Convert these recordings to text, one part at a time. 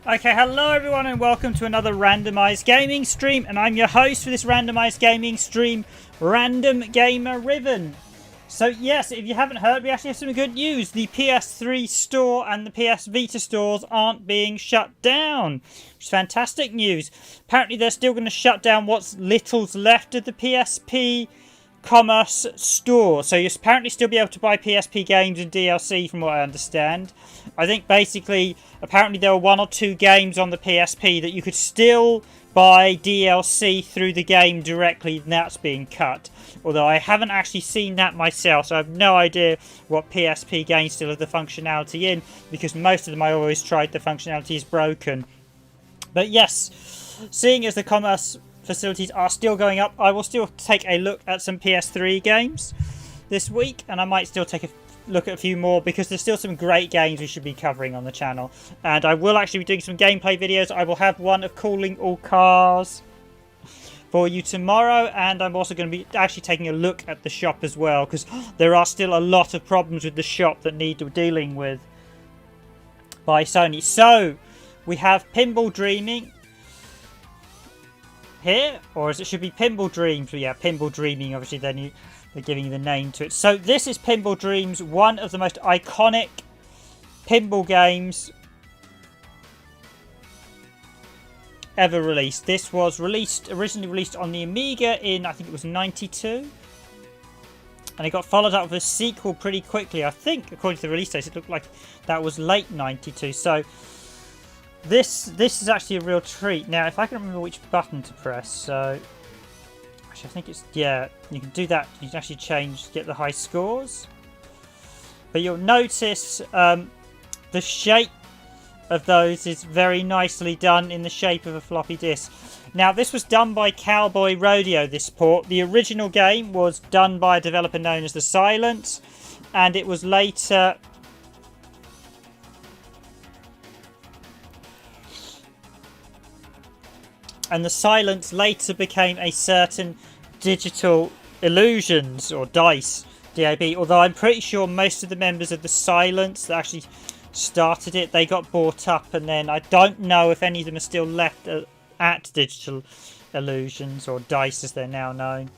Okay, hello everyone and welcome to another randomised gaming stream, and I'm your host for this randomised gaming stream, Random Gamer Riven. So yes, if you haven't heard, we actually have some good news. The PS3 store and the PS Vita stores aren't being shut down, which is fantastic news. Apparently they're still going to shut down what's little's left of the PSP Commerce store, so you'll apparently still be able to buy PSP games and DLC from what I understand. I think basically apparently there were 1 or 2 games on the PSP that you could still buy DLC through the game directly, and that's being cut, although I haven't actually seen that myself, so I have no idea what PSP games still have the functionality in, because most of them I always tried the functionality is broken. But yes, seeing as the commerce facilities are still going up, I will still take a look at some PS3 games this week, and I might still take a look at a few more because there's still some great games we should be covering on the channel. And I will actually be doing some gameplay videos. I will have one of Cooling All Cars for you tomorrow, and I'm also going to be actually taking a look at the shop as well, because there are still a lot of problems with the shop that need dealing with by Sony. So we have Pinball Dreaming here, or as it should be Pinball Dreams, but yeah, Pinball Dreaming, obviously they're giving the name to it. So this is Pinball Dreams, one of the most iconic pinball games ever released. This was originally released on the Amiga in, I think it was 92, and it got followed up with a sequel pretty quickly. I think according to the release date it looked like that was late 92, so This is actually a real treat. Now, if I can remember which button to press, so actually I think it's, yeah, you can do that. You can actually get the high scores. But you'll notice the shape of those is very nicely done in the shape of a floppy disk. Now, this was done by Cowboy Rodeo, this port. The original game was done by a developer known as The Silence, and it was later and the Silence later became a certain Digital Illusions, or DICE, DAB, although I'm pretty sure most of the members of the Silence that actually started it, they got bought up, and then I don't know if any of them are still left at Digital Illusions, or DICE as they're now known.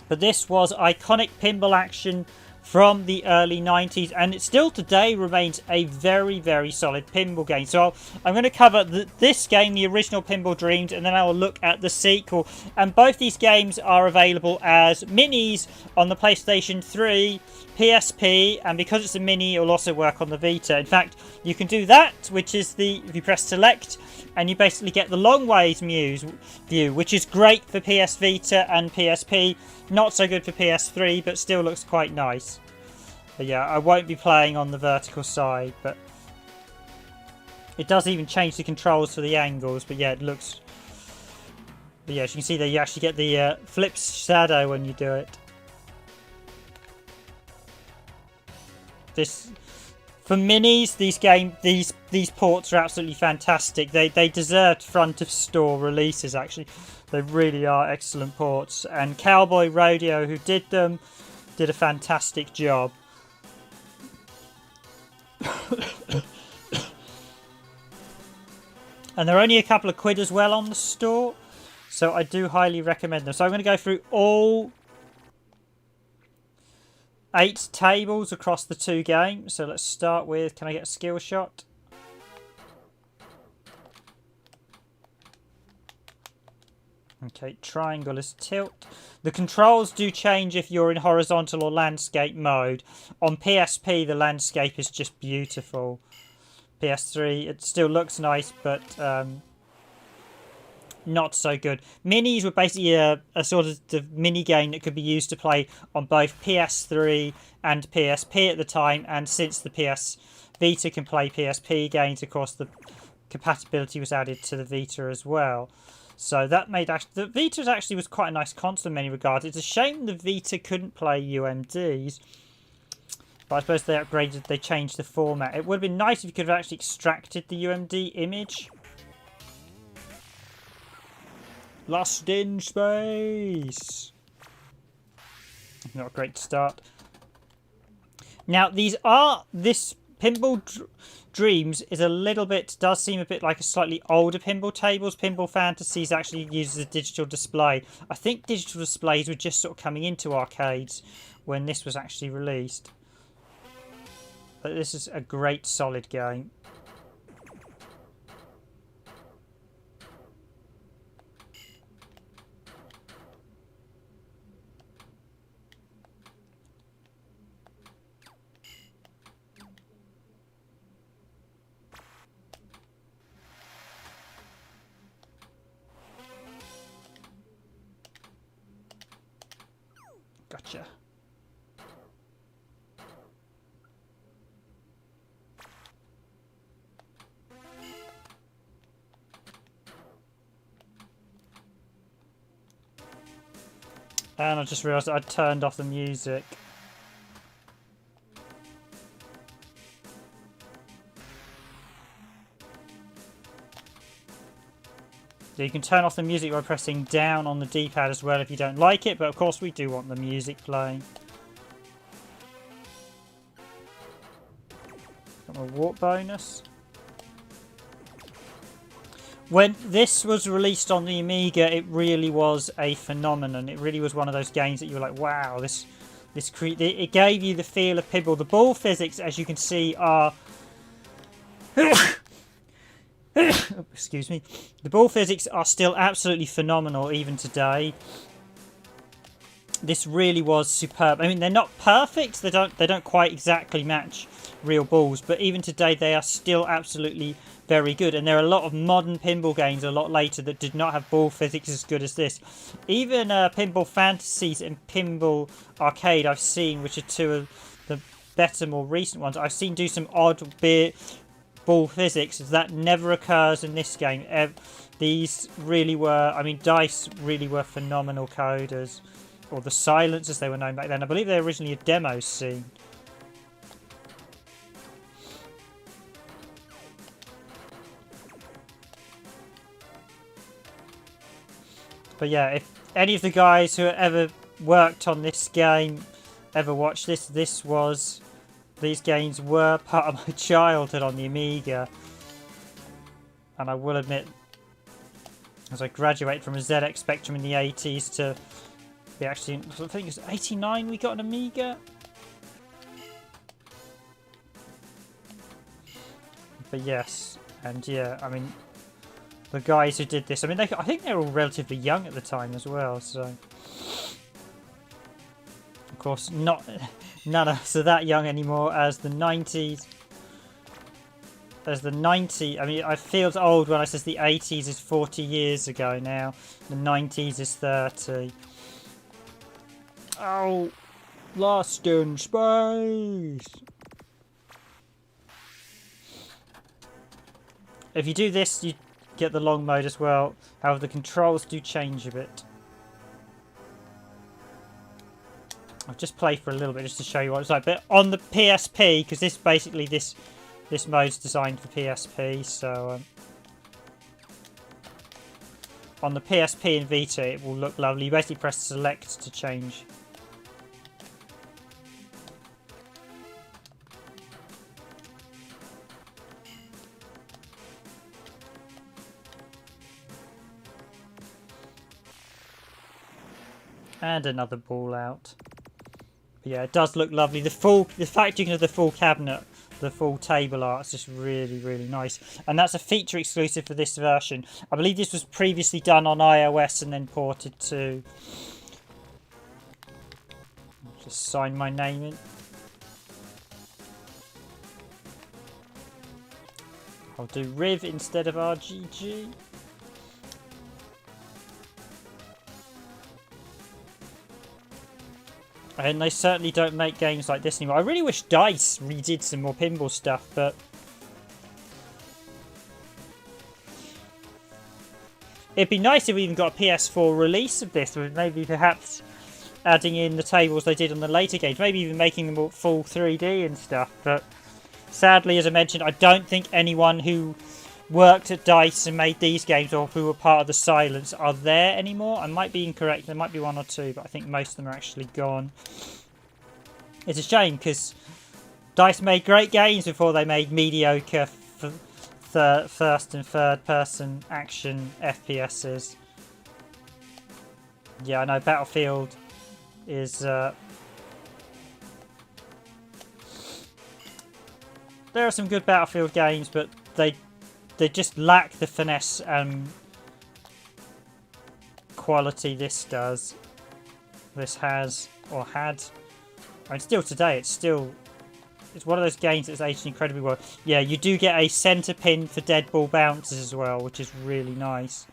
But this was iconic pinball action from the early 90s, and it still today remains a very, very solid pinball game. So I'm going to cover this game, the original Pinball Dreams, and then I will look at the sequel. And both these games are available as minis on the PlayStation 3, PSP, and because it's a mini, it will also work on the Vita. In fact, you can do that, which is if you press select, and you basically get the long ways view, which is great for PS Vita and PSP. Not so good for PS3, but still looks quite nice. But yeah, I won't be playing on the vertical side, but it does even change the controls for the angles. But yeah, it looks. But yeah, as you can see there, you actually get the flip shadow when you do it. For minis, these ports are absolutely fantastic. They deserved front of store releases, actually. They really are excellent ports, and Cowboy Rodeo, who did them, did a fantastic job. And they're only a couple of quid as well on the store, so I do highly recommend them. So I'm going to go through all 8 tables across the 2 games. So let's start with, can I get a skill shot? Okay, triangle is tilt. The controls do change if you're in horizontal or landscape mode. On PSP, the landscape is just beautiful. PS3, it still looks nice, but not so good. Minis were basically a sort of the mini game that could be used to play on both PS3 and PSP at the time, and since the PS Vita can play PSP games, of course, the compatibility was added to the Vita as well. So that made the Vita actually was quite a nice console in many regards. It's a shame the Vita couldn't play UMDs, but I suppose they changed the format. It would have been nice if you could have actually extracted the UMD image. Lost in space. Not a great start. Now this Pinball Dreams is a little bit, does seem a bit like a slightly older pinball tables. Pinball Fantasies actually uses a digital display. I think digital displays were just sort of coming into arcades when this was actually released. But this is a great solid game. Gotcha. And I just realised I turned off the music. So you can turn off the music by pressing down on the D-pad as well if you don't like it, but of course we do want the music playing. Got my warp bonus. When this was released on the Amiga, it really was a phenomenon. It really was one of those games that you were like, wow, it gave you the feel of pinball. The ball physics, as you can see, are excuse me. The ball physics are still absolutely phenomenal even today. This really was superb. I mean, they're not perfect. They don't quite exactly match real balls, but even today they are still absolutely very good. And there are a lot of modern pinball games a lot later that did not have ball physics as good as this. Even Pinball Fantasies and Pinball Arcade I've seen, which are two of the better, more recent ones, I've seen do some odd ball physics that never occurs in this game. These really were, I mean, DICE really were phenomenal coders, or the Silence as they were known back then. I believe they were originally a demo scene. But yeah, if any of the guys who ever worked on this game ever watched this, these games were part of my childhood on the Amiga. And I will admit, as I graduated from a ZX Spectrum in the 80s to be actually, I think it was 89 we got an Amiga. But yes, and yeah, I mean, the guys who did this, I mean, I think they were all relatively young at the time as well, so. Of course, none of us are that young anymore as the 90s. As the 90s, I mean, I feel old when I says the 80s is 40 years ago now. The 90s is 30. Oh, lost in space. If you do this, you get the long mode as well. However, the controls do change a bit. I'll just play for a little bit just to show you what it's like. But on the PSP, because this basically this mode's designed for PSP, so on the PSP and Vita, it will look lovely. You basically press select to change. And another ball out. But yeah, it does look lovely. The fact you can have the full cabinet, the full table art is just really, really nice. And that's a feature exclusive for this version. I believe this was previously done on iOS and then ported to. Just sign my name in. I'll do Riv instead of RGG. And they certainly don't make games like this anymore. I really wish DICE redid some more pinball stuff, but it'd be nice if we even got a PS4 release of this, with maybe perhaps adding in the tables they did on the later games, maybe even making them all full 3D and stuff. But sadly, as I mentioned, I don't think anyone who worked at DICE and made these games, or who were part of the Silence, are there anymore. I might be incorrect, there might be one or two, but I think most of them are actually gone. It's a shame, because DICE made great games before they made mediocre first and third person action FPSs. Yeah, I know Battlefield is... there are some good Battlefield games, but they just lack the finesse and quality this does. This has, or had. I mean, still today, it's one of those games that's aged incredibly well. Yeah, you do get a centre pin for dead ball bounces as well, which is really nice.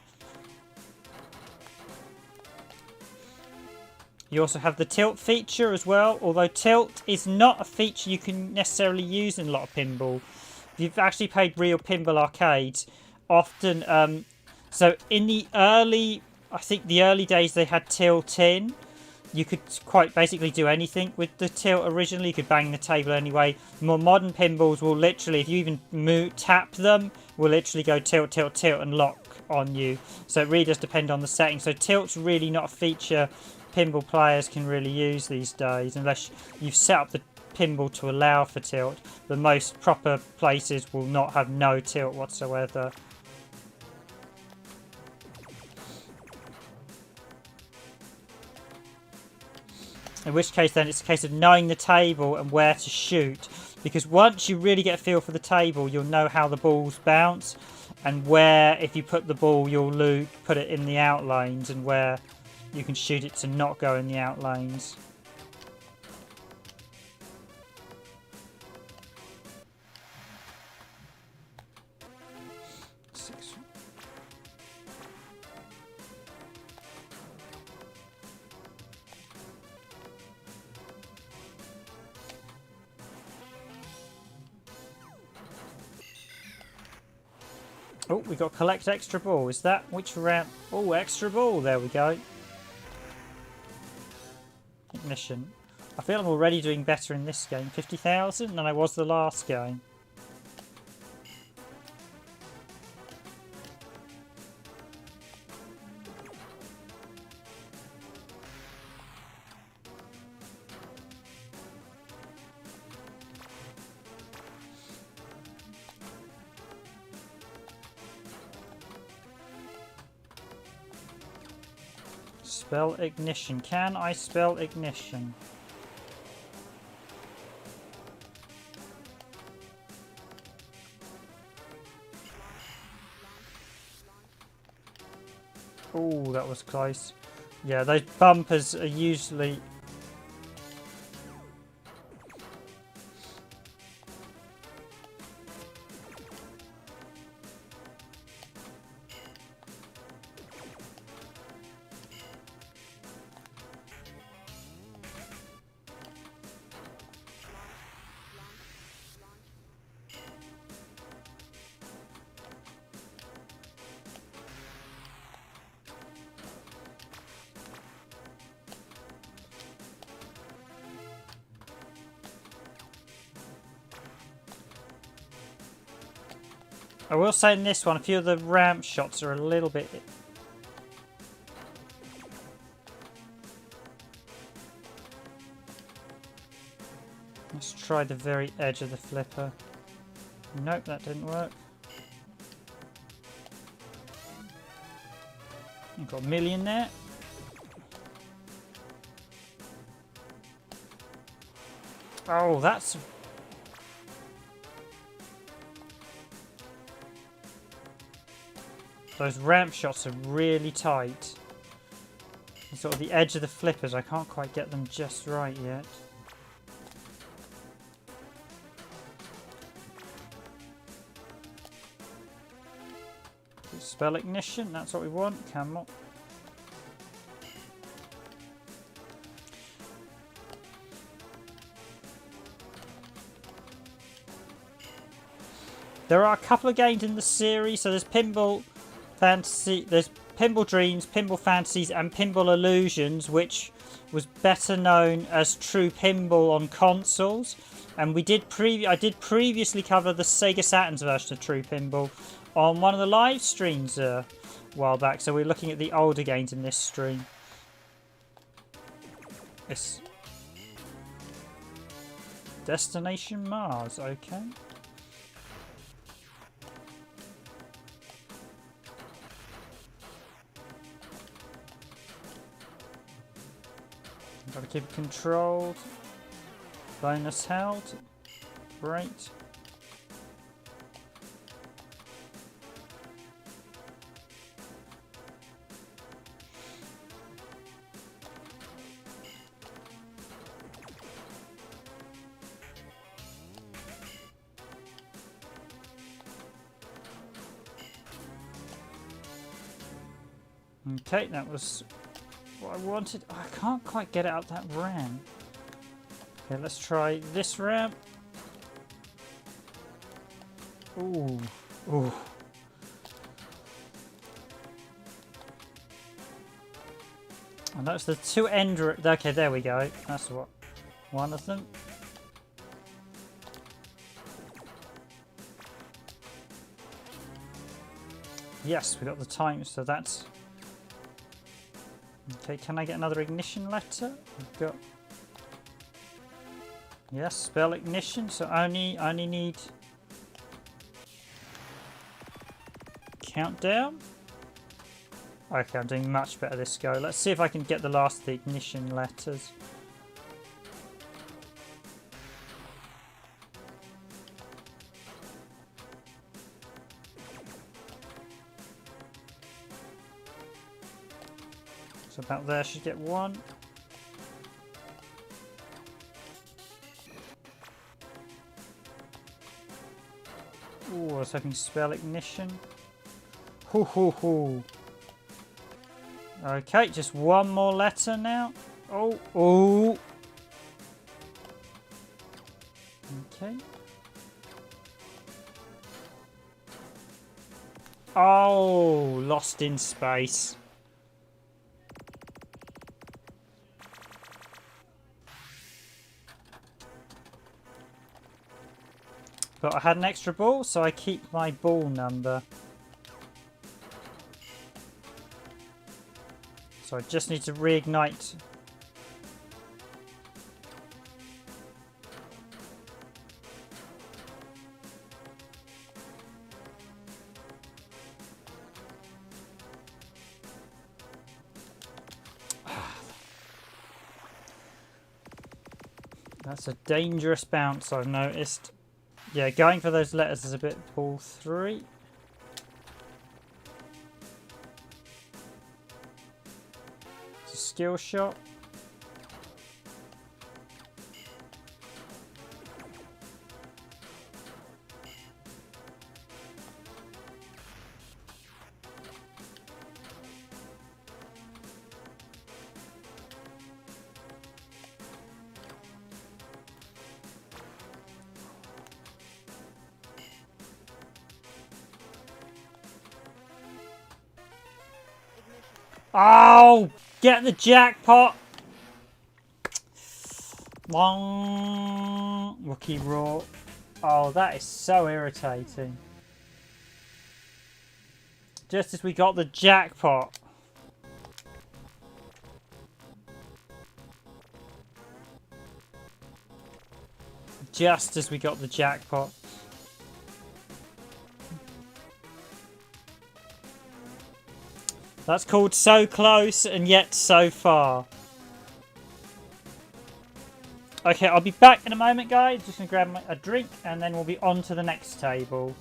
You also have the tilt feature as well, although tilt is not a feature you can necessarily use in a lot of pinball. If you've actually played real pinball arcades, often, so in the early, I think the early days they had tilt in. You could quite basically do anything with the tilt originally. You could bang the table anyway. More modern pinballs will literally, if you even tap them, will literally go tilt, tilt, tilt and lock on you. So it really does depend on the setting. So tilt's really not a feature pinball players can really use these days, unless you've set up the pinball to allow for tilt. The most proper places will not have no tilt whatsoever. In which case then it's a case of knowing the table and where to shoot, because once you really get a feel for the table, you'll know how the balls bounce and where, if you put the ball, you'll put it in the outlines, and where you can shoot it to not go in the outlines. Oh, we got collect extra ball. Is that which round? Oh, extra ball. There we go. Ignition. I feel I'm already doing better in this game. 50,000 than I was the last game. Spell ignition. Can I spell ignition? Oh, that was close. Yeah, those bumpers are usually... I will say in this one, a few of the ramp shots are a little bit... Let's try the very edge of the flipper. Nope, that didn't work. You've got a million there. Oh, that's... Those ramp shots are really tight. And sort of the edge of the flippers, I can't quite get them just right yet. Spell ignition, that's what we want. Come on. There are a couple of games in the series, so there's Pinball Fantasy, there's Pinball Dreams, Pinball Fantasies, and Pinball Illusions, which was better known as True Pinball on consoles. And I did previously cover the Sega Saturn's version of True Pinball on one of the live streams a while back. So we're looking at the older games in this stream. Destination Mars, okay. Gotta keep it controlled. Bonus held. Great. Okay, that was what I wanted. Oh, I can't quite get it up that ramp. Okay, let's try this ramp. Ooh, ooh. And that's the two end. Okay, there we go. That's what one of them. Yes, we got the time, so that's. Okay, can I get another ignition letter? We've got. Yes, spell ignition, so only need countdown. Okay, I'm doing much better this go. Let's see if I can get the last of the ignition letters. So about there, should get one. Ooh, I was hoping to spell ignition. Hoo hoo hoo. Okay, just one more letter now. Oh, oh. Okay. Oh, lost in space. But I had an extra ball, so I keep my ball number. So I just need to reignite. That's a dangerous bounce, I've noticed. Yeah, going for those letters is a bit ball 3. It's a skill shot. Oh, get the jackpot. Long rookie raw. Oh, that is so irritating. Just as we got the jackpot. Just as we got the jackpot. That's called so close and yet so far. Okay, I'll be back in a moment, guys. Just gonna grab a drink and then we'll be on to the next table.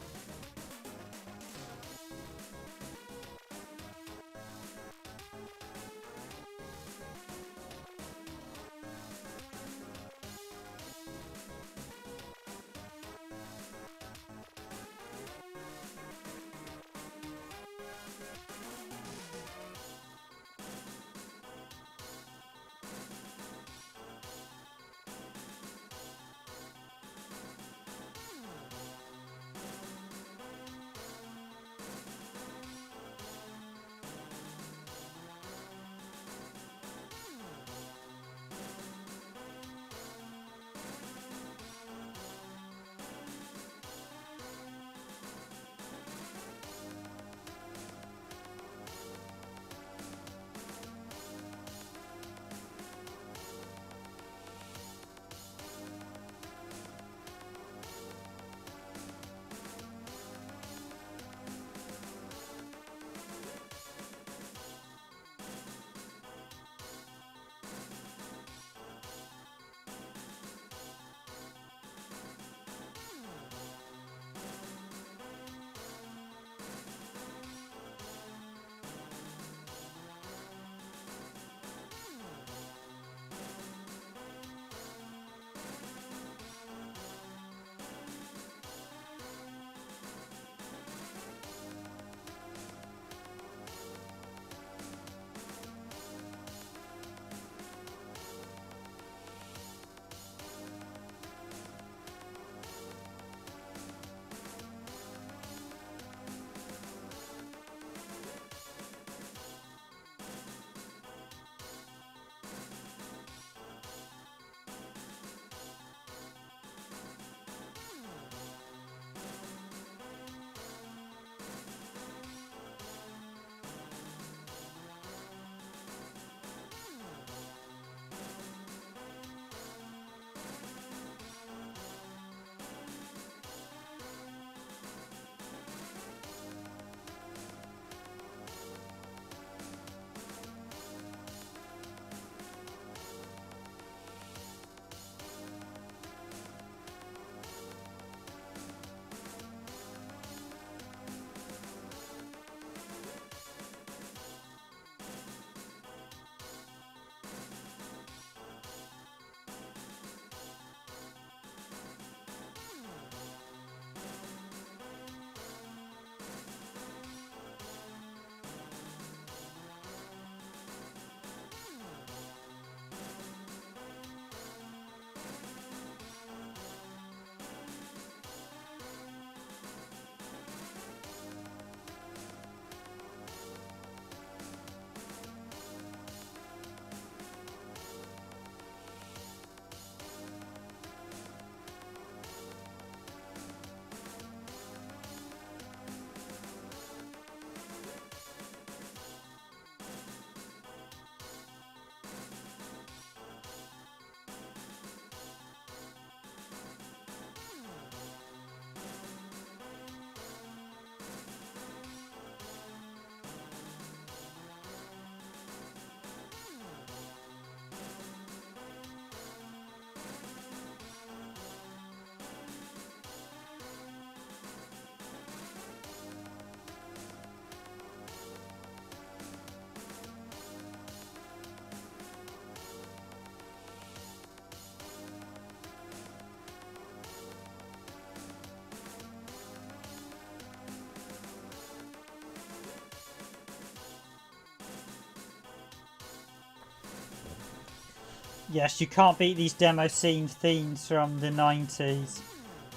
Yes, you can't beat these demo scene themes from the 90s.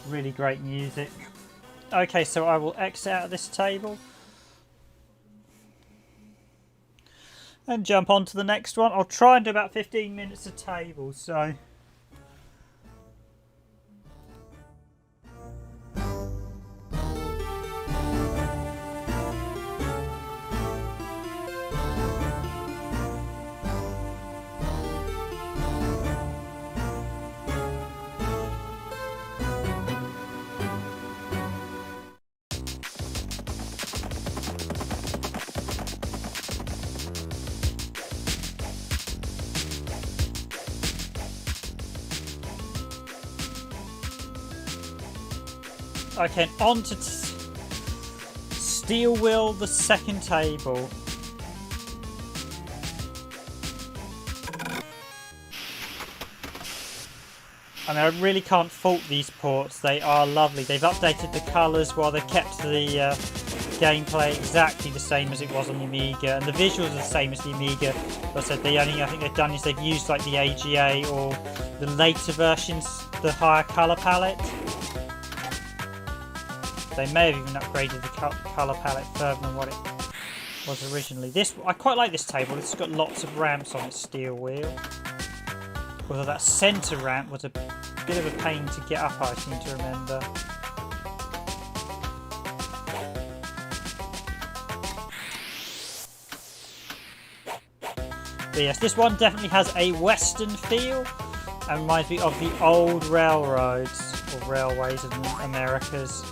Really great music. Okay, so I will exit out of this table. And jump on to the next one. I'll try and do about 15 minutes a table, so... Okay, on to Steel Wheel, the second table. I mean, I really can't fault these ports. They are lovely. They've updated the colours while they've kept the gameplay exactly the same as it was on the Amiga, and the visuals are the same as the Amiga. But I said the only thing I think they've done is they've used like the AGA or the later versions, the higher colour palette. They may have even upgraded the colour palette further than what it was originally. I quite like this table. It's got lots of ramps on its steel wheel. Although that centre ramp was a bit of a pain to get up, I seem to remember. But yes, this one definitely has a western feel and reminds me of the old railroads or railways of the Americas.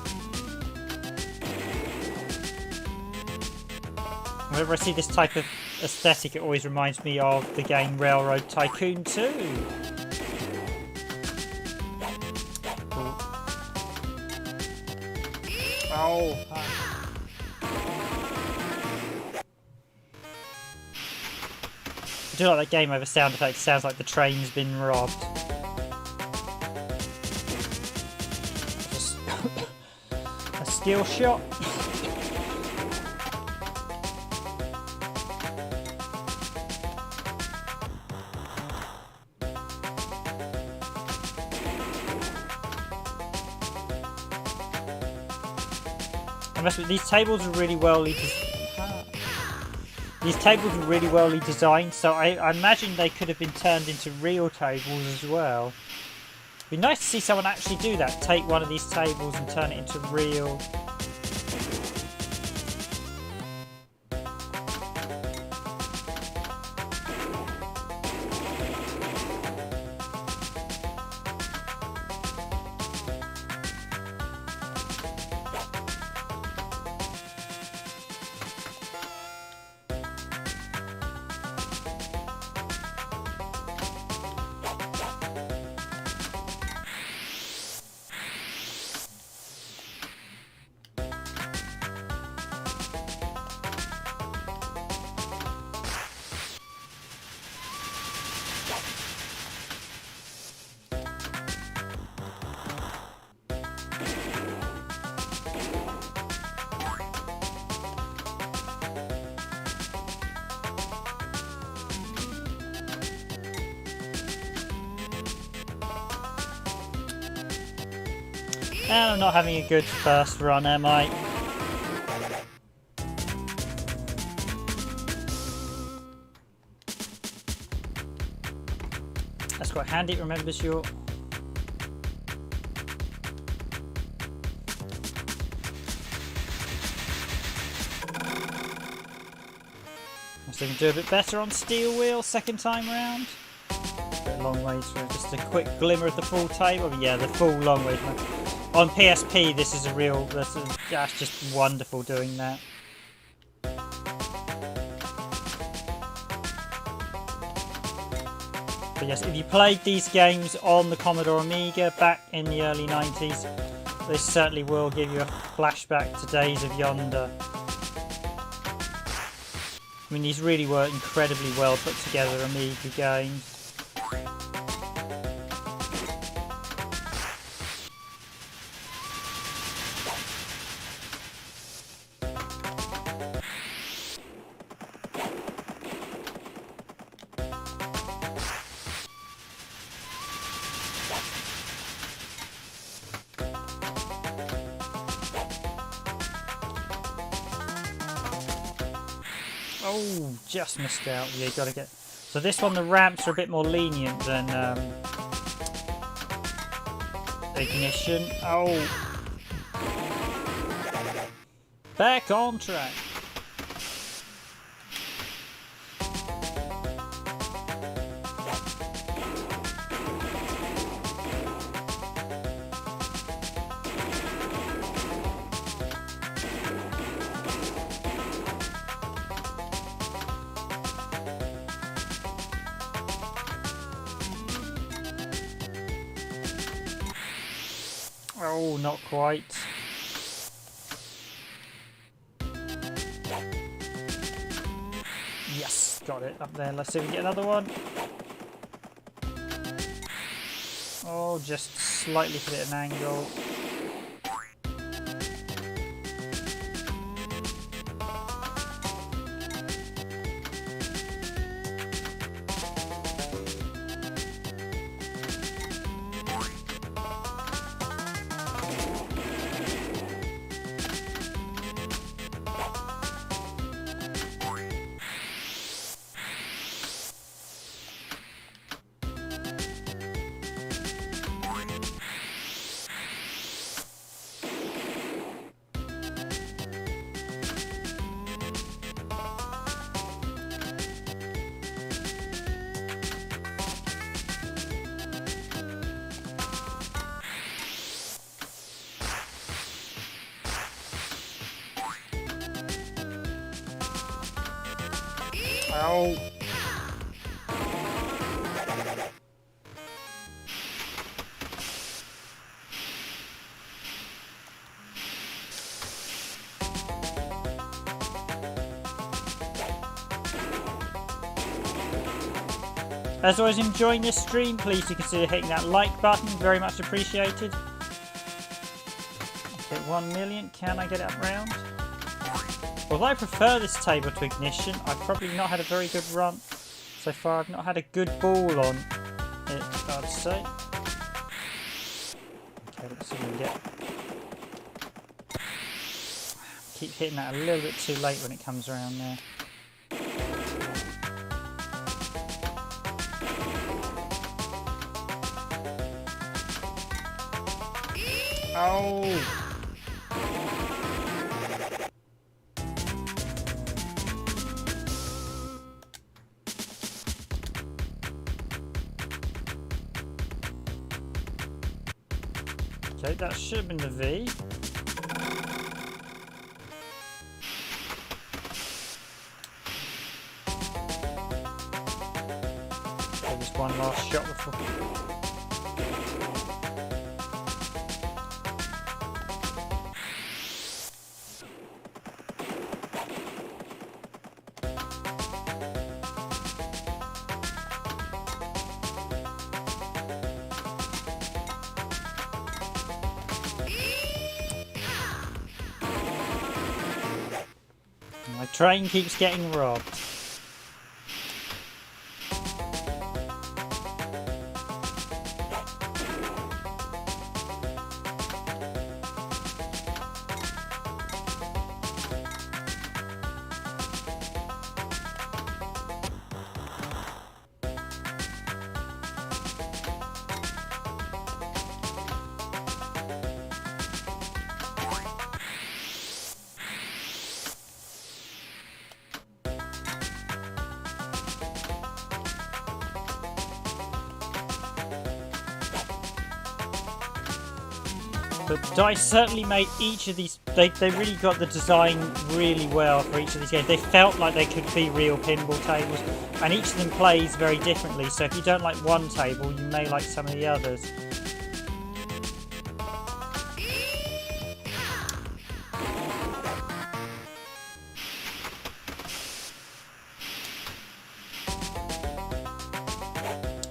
Whenever I see this type of aesthetic, it always reminds me of the game Railroad Tycoon 2. Oh. I do like that game over sound effects. Sounds like the train's been robbed. Just a skill shot. These tables are really well designed, so I imagine they could have been turned into real tables as well. It'd be nice to see someone actually do that. Take one of these tables and turn it into real. And I'm not having a good first run, am I? That's quite handy, it remembers your... So we can do a bit better on steel wheel second time round. A long ways for just a quick glimmer of the full table. But yeah, the full long way. On PSP, this is a real. That's just wonderful doing that. But yes, if you played these games on the Commodore Amiga back in the early 90s, this certainly will give you a flashback to days of yonder. I mean, these really were incredibly well put together Amiga games. Oh, just missed out. Yeah, you gotta get... So this one, the ramps are a bit more lenient than Ignition. Oh. Back on track. Oh, not quite. Yes, got it up there. Let's see if we get another one. Oh, just slightly hit it at an angle. Ow. As always, enjoying this stream, please do consider hitting that like button, very much appreciated. Okay, 1 million, can I get it up round? Although I prefer this table to Ignition, I've probably not had a very good run so far. I've not had a good ball on it, I'd say. Okay, let's see what we get. Keep hitting that a little bit too late when it comes around there. Oh! Okay, that should have been the V. Okay, just one last shot before. My train keeps getting robbed. But DICE certainly made each of these, they really got the design really well for each of these games. They felt like they could be real pinball tables, and each of them plays very differently, so if you don't like one table, you may like some of the others.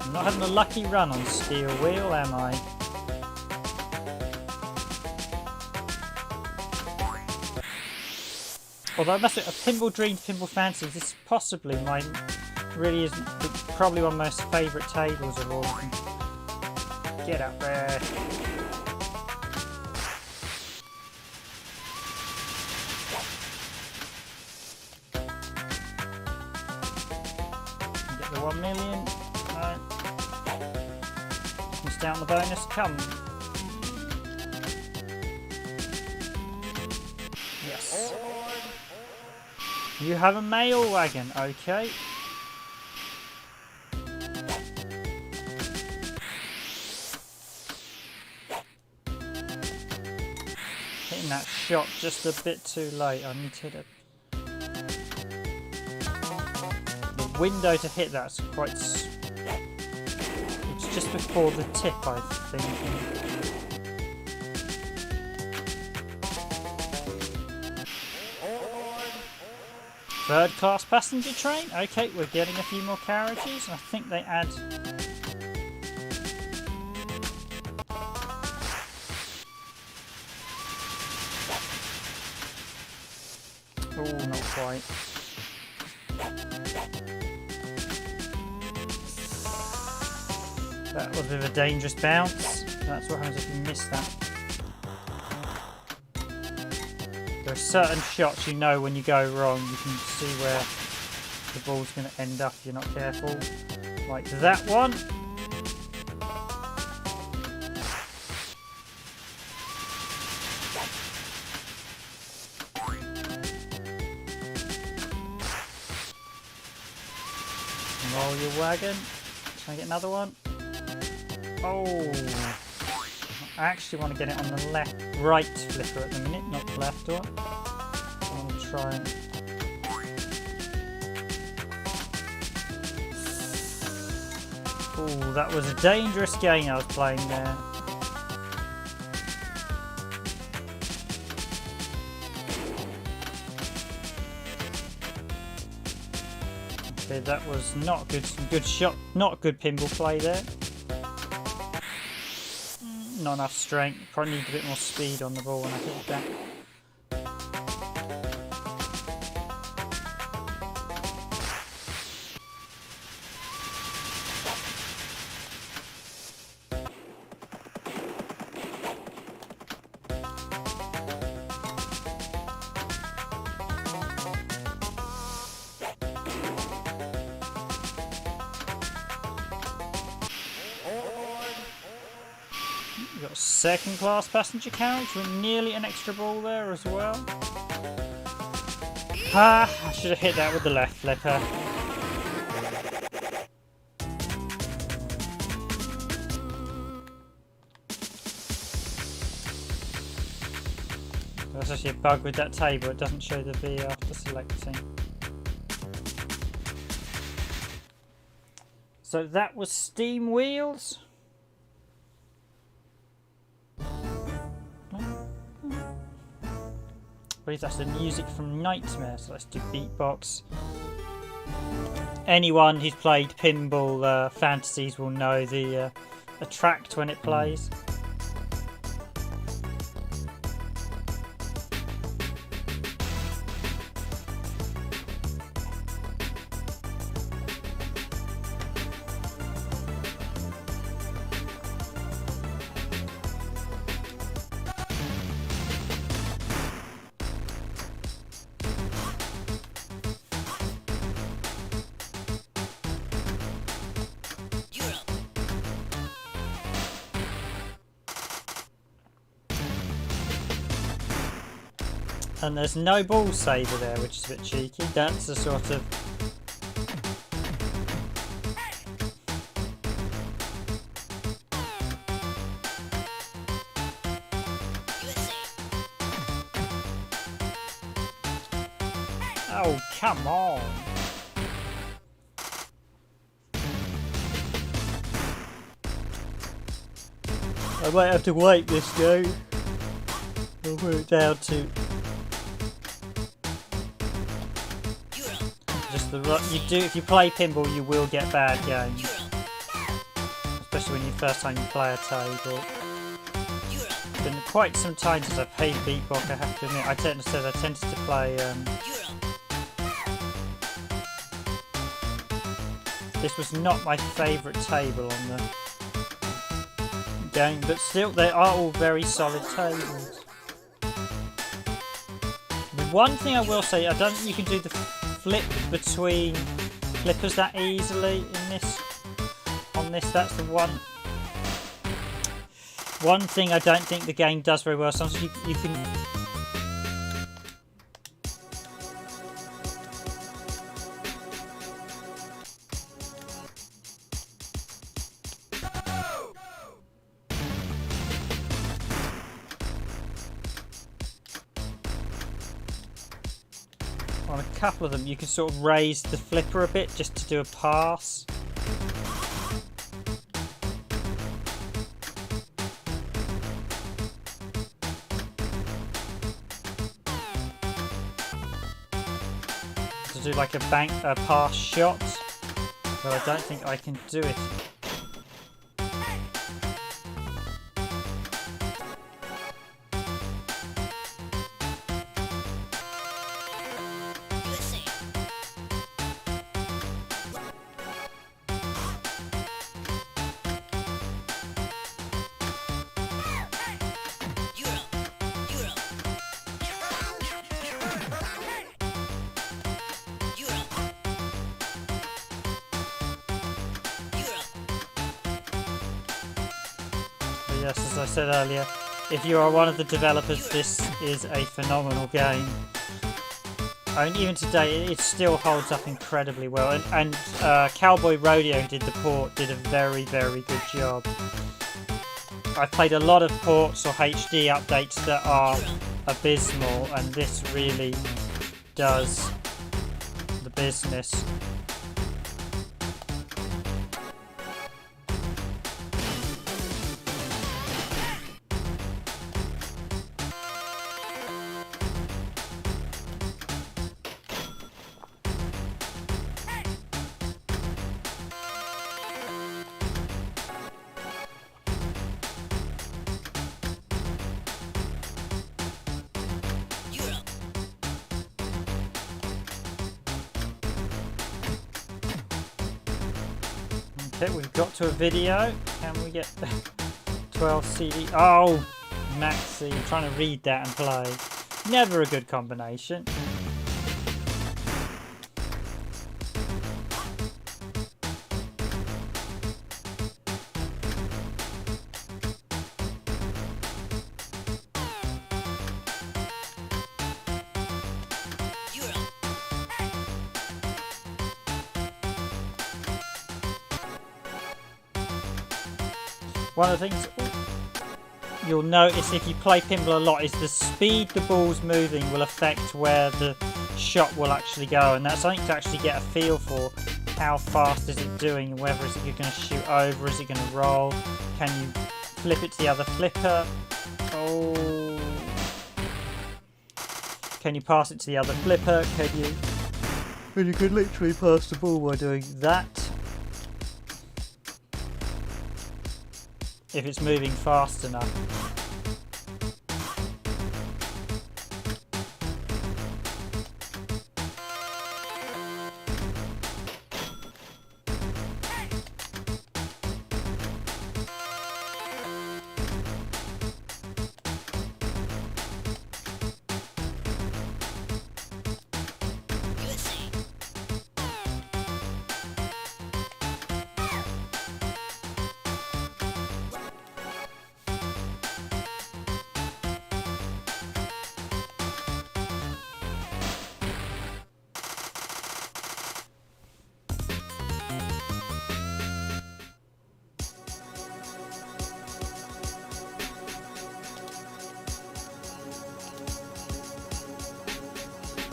I'm not having a lucky run on steel wheel, am I? Although I must admit, Pinball Dreams Pinball Fantasies, this is possibly my, really is probably one of my most favourite tables of all of them. Get up there. the 1 million. No. Missed down the bonus. Come. Yes. You have a mail wagon. Okay. Hitting that shot just a bit too late. I need to hit it. The window to hit that's quite. It's just before the tip, I think. Third class passenger train. Okay, we're getting a few more carriages. I think they add. Oh, not quite. That was a bit of a dangerous bounce. That's what happens if you miss that. There are certain shots you know when you go wrong, you can see where the ball's going to end up if you're not careful. Like that one. Roll your wagon. Try and get another one. Oh, I actually want to get it on the right flipper at the minute, not the left one. I want to try and. Oh, that was a dangerous game I was playing there. Okay, that was not good. Some good shot, not good pinball play there. Not enough strength. Probably need a bit more speed on the ball when I hit that. We've got a second class passenger carriage with nearly an extra ball there as well. Ah, I should have hit that with the left flipper. There's actually a bug with that table, it doesn't show the V after selecting. So that was Steam Wheels. I believe that's the music from Nightmare, so let's do beatbox. Anyone who's played Pinball Fantasies will know the attract when it plays. And there's no ball saver there, which is a bit cheeky. That's a sort of... Oh, come on! I might have to wait this game. I'll put it down to... You do, if you play pinball, you will get bad games, especially when you first time you play a table. It's been quite some time since I played beatbox. I have to admit, I tended to play. This was not my favourite table on the game, but still, they are all very solid tables. The one thing I will say, I don't think you can do the flip between flippers that easily in this. On this, that's the one thing I don't think the game does very well. Sometimes you can. On a couple of them, you can sort of raise the flipper a bit just to do a pass. To do like a pass shot, but I don't think I can do it. Yes, as I said earlier, if you are one of the developers, this is a phenomenal game. I mean, even today, it still holds up incredibly well. And Cowboy Rodeo, who did the port, did a very, very good job. I've played a lot of ports or HD updates that are abysmal, and this really does the business. Okay, we've got to a video. Can we get 12 CD? Oh, Maxi, I'm trying to read that and play. Never a good combination. One of the things you'll notice if you play pinball a lot is the speed the ball's moving will affect where the shot will actually go, and that's something to actually get a feel for. How fast is it doing? Whether is it you're going to shoot over? Is it going to roll? Can you flip it to the other flipper? Oh, can you pass it to the other flipper? Can you? And you could literally pass the ball while doing that. If it's moving fast enough.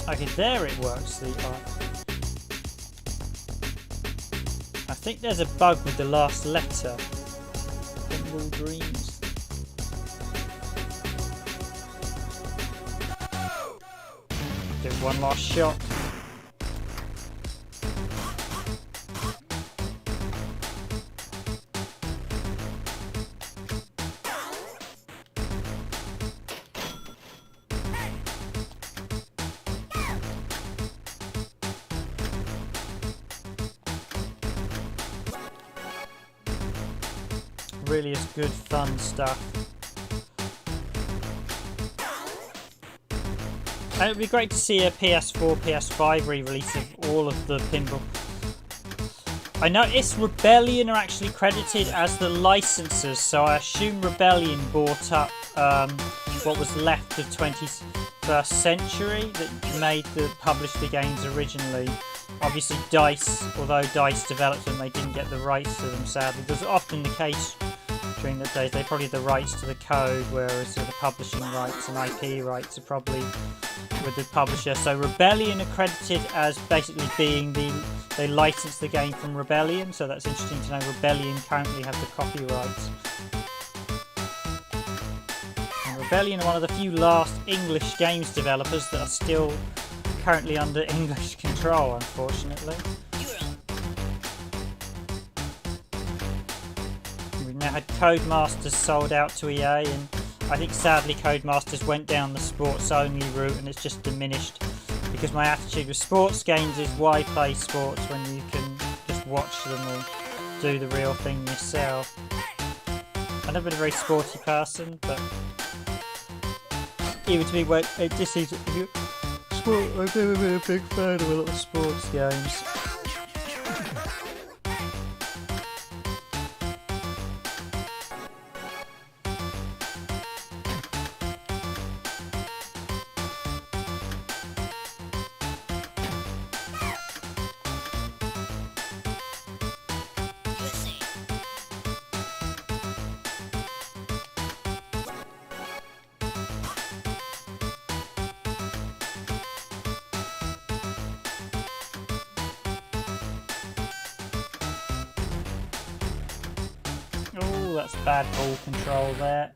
Okay, there it works. I think there's a bug with the last letter. Pinball Dreams. Do one last shot. Really is good fun stuff. And it would be great to see a PS4, PS5 re-release of all of the pinball I noticed Rebellion are actually credited as the licensors, so I assume Rebellion bought up what was left of 21st Century that published the games originally. Obviously DICE, although DICE developed them, they didn't get the rights to them, sadly. It was often the case during the days. They probably had the rights to the code, whereas the publishing rights and IP rights are probably with the publisher. So Rebellion are credited as basically being they licensed the game from Rebellion, so that's interesting to know. Rebellion currently have the copyrights. And Rebellion are one of the few last English games developers that are still currently under English control, unfortunately. We've now had Codemasters sold out to EA, and I think sadly Codemasters went down the sports only route, and it's just diminished, because my attitude with sports games is why play sports when you can just watch them or do the real thing yourself. I've never been a very sporty person, but even to me, it just seems I've never been a big fan of a lot of sports games. Oh, that's bad ball control there.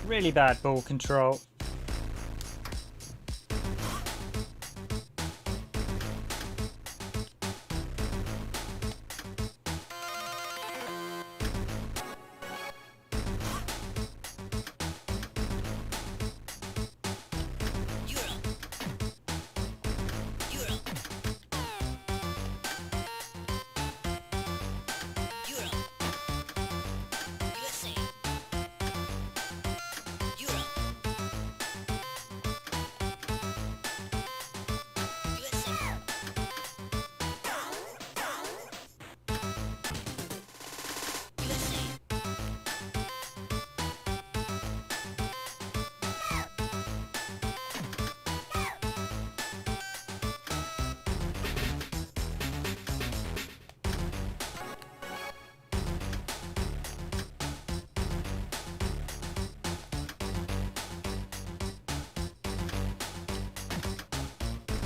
Really bad ball control.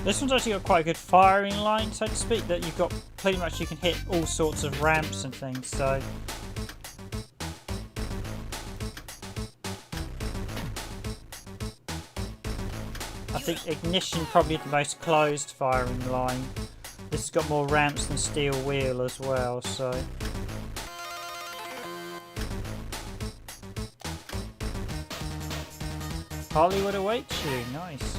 This one's actually got quite a good firing line, so to speak, that you've got pretty much, you can hit all sorts of ramps and things, so. I think Ignition probably had the most closed firing line. This has got more ramps than Steel Wheel as well, so. Hollywood awaits you, nice.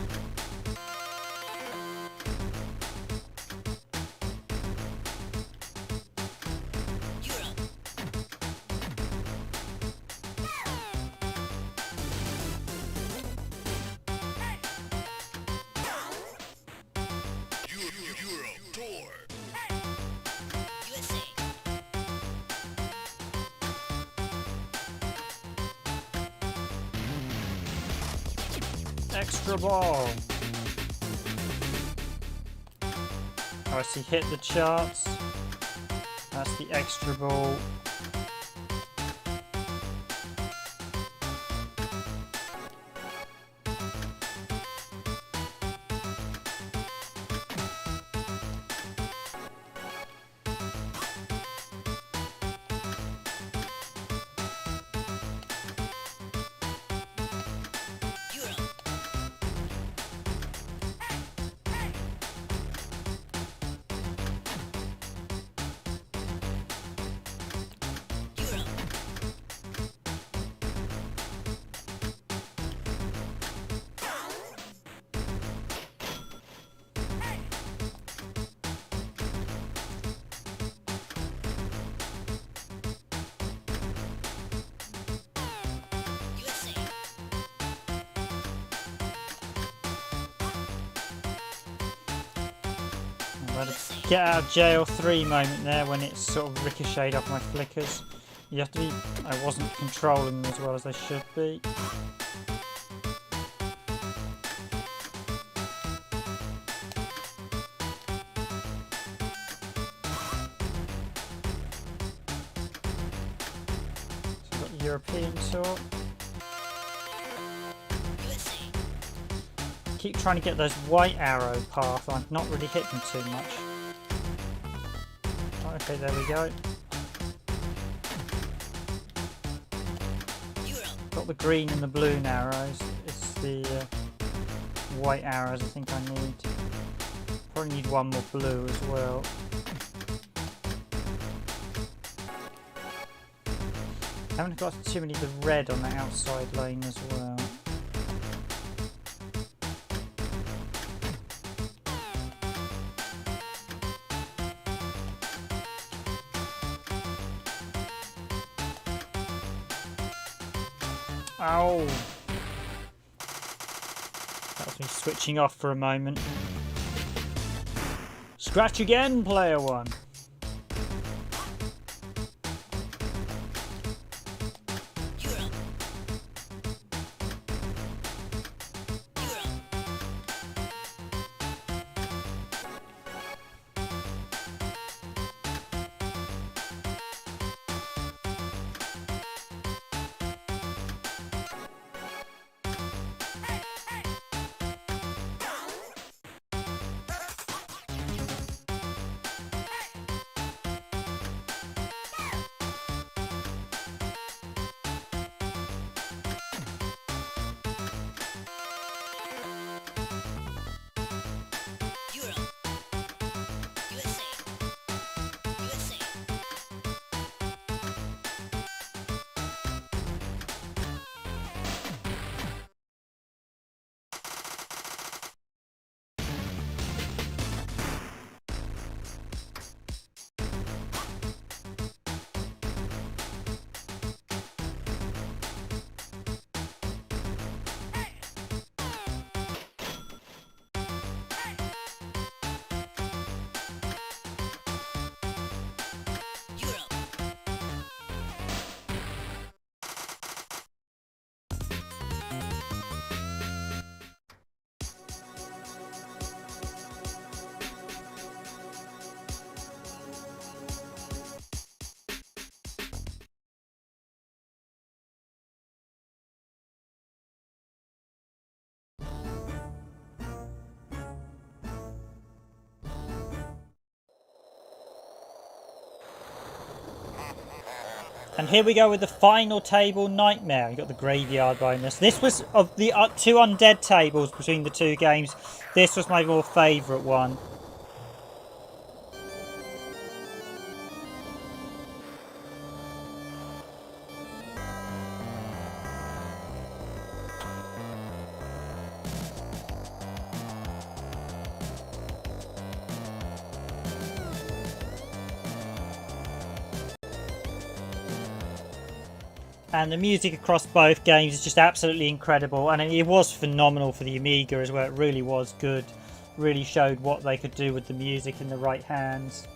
Extra ball. Oh, I see, hit the charts. That's the extra ball. I had a get out of jail 3 moment there when it sort of ricocheted off my flickers. You have to be... I wasn't controlling them as well as I should be. So I've got the European tour. Keep trying to get those white arrow paths. I'm not really hitting them too much. Okay, there we go. Got the green and the blue arrows. It's the white arrows I think I need. Probably need one more blue as well. Haven't got too many of the red on the outside lane as well. Ow! That was me switching off for a moment. Scratch again, player one. And here we go with the final table, Nightmare. You got the graveyard bonus. This was of the 2 undead tables between the 2 games. This was my more favourite one. And the music across both games is just absolutely incredible, and it was phenomenal for the Amiga as well. It really was good. Really showed what they could do with the music in the right hands.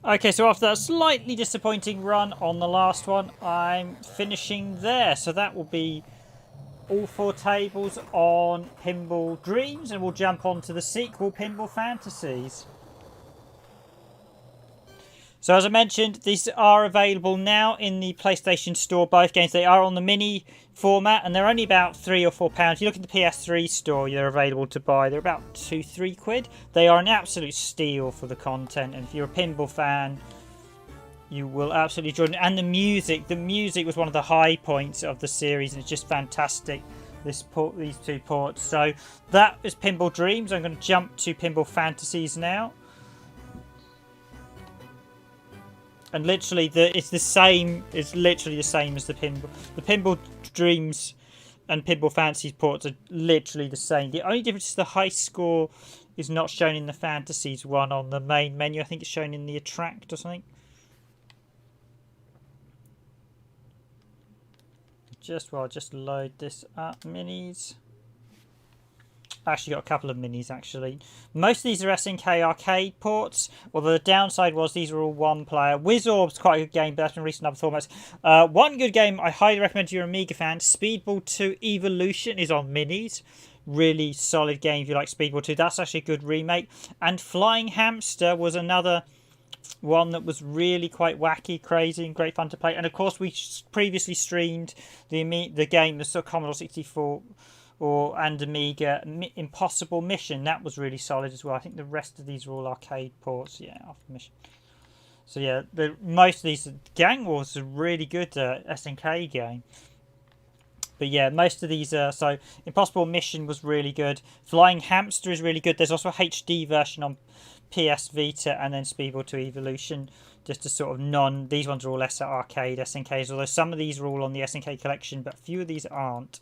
Okay, so after that slightly disappointing run on the last one, I'm finishing there. So that will be all 4 tables on Pinball Dreams, and we'll jump on to the sequel, Pinball Fantasies. So as I mentioned, these are available now in the PlayStation Store, both games. They are on the mini format, and they're only about £3 or £4. You look at the PS3 store, they're available to buy. They're about £2-3. They are an absolute steal for the content, and if you're a pinball fan, you will absolutely enjoy it. And the music was one of the high points of the series, and it's just fantastic. These 2 ports. So that is Pinball Dreams. I'm going to jump to Pinball Fantasies now. And literally, it's the same. It's literally the same as the Pinball Dreams and Pinball Fantasies ports are literally the same. The only difference is the high score is not shown in the Fantasies one on the main menu. I think it's shown in the Attract or something. I'll just load this up. Minis. I actually got a couple of minis, actually. Most of these are SNK arcade ports, although the downside was these were all 1-player. Wizzorb's quite a good game, but that's been released in other formats. One good game I highly recommend to your Amiga fan, Speedball 2 Evolution, is on minis. Really solid game if you like Speedball 2. That's actually a good remake. And Flying Hamster was another one that was really quite wacky, crazy, and great fun to play. And of course, we previously streamed the game, the sort of Commodore 64 and Amiga Impossible Mission. That was really solid as well. I think the rest of these are all arcade ports. Yeah, after Mission. So yeah, most of these, Gang Wars is a really good SNK game. But yeah, most of these are, so Impossible Mission was really good. Flying Hamster is really good. There's also a HD version on PS Vita, and then Speedball 2 Evolution, just a sort of these ones are all arcade SNKs, although some of these are all on the SNK collection, but a few of these aren't.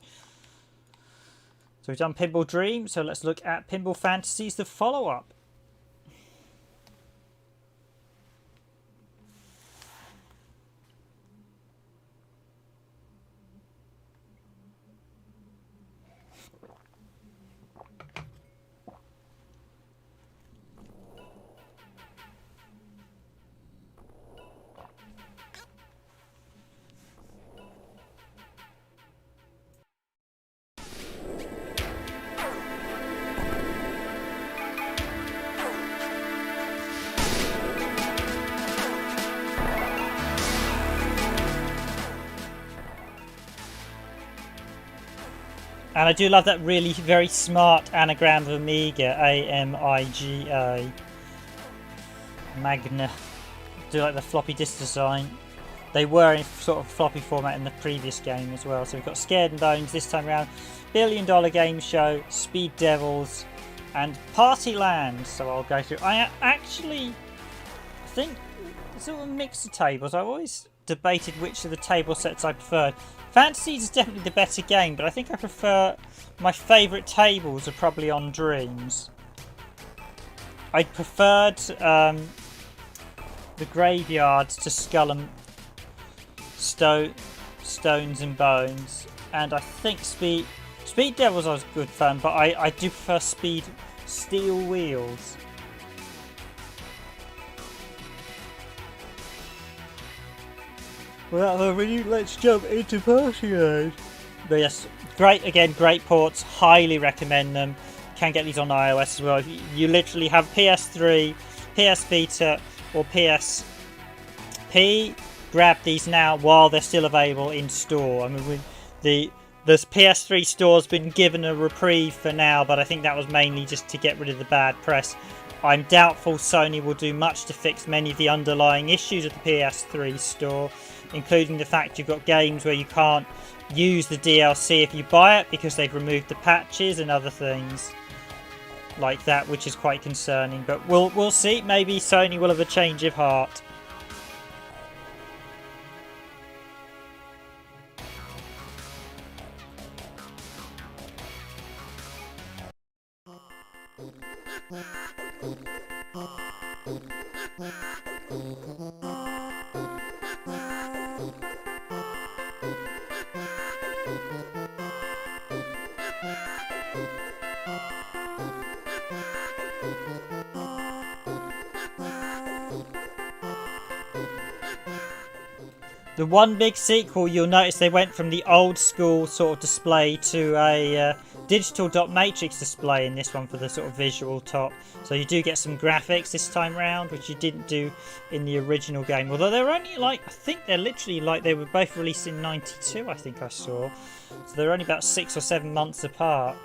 So we've done Pinball Dreams, so let's look at Pinball Fantasies, the follow-up. And I do love that really very smart anagram of Amiga, A-M-I-G-A. Magna. I do like the floppy disk design. They were in sort of floppy format in the previous game as well. So we've got Scared and Bones this time around, $1 Billion Game Show, Speed Devils, and Party Land. So I'll go through. I think it's sort of a mix of tables. I've always debated which of the table sets I preferred. Fantasies is definitely the better game, but I think I prefer, my favourite tables are probably on Dreams. I preferred the graveyards to Skull and Stones and Bones, and I think Speed Devils was good fun, but I do prefer Steel Wheels. Well, let's jump into Party Land. But yes, great ports. Highly recommend them. Can get these on iOS as well. If you literally have PS3, PS Vita, or PSP, grab these now while they're still available in store. I mean, the PS3 store's been given a reprieve for now, but I think that was mainly just to get rid of the bad press. I'm doubtful Sony will do much to fix many of the underlying issues of the PS3 store, including the fact you've got games where you can't use the DLC if you buy it because they've removed the patches and other things like that, which is quite concerning. But we'll see. Maybe Sony will have a change of heart. The one big sequel, you'll notice they went from the old school sort of display to a digital dot matrix display in this one for the sort of visual top. So you do get some graphics this time round, which you didn't do in the original game. Although they're only like, I think they're literally like, they were both released in '92, I think I saw. So they're only about 6 or 7 months apart.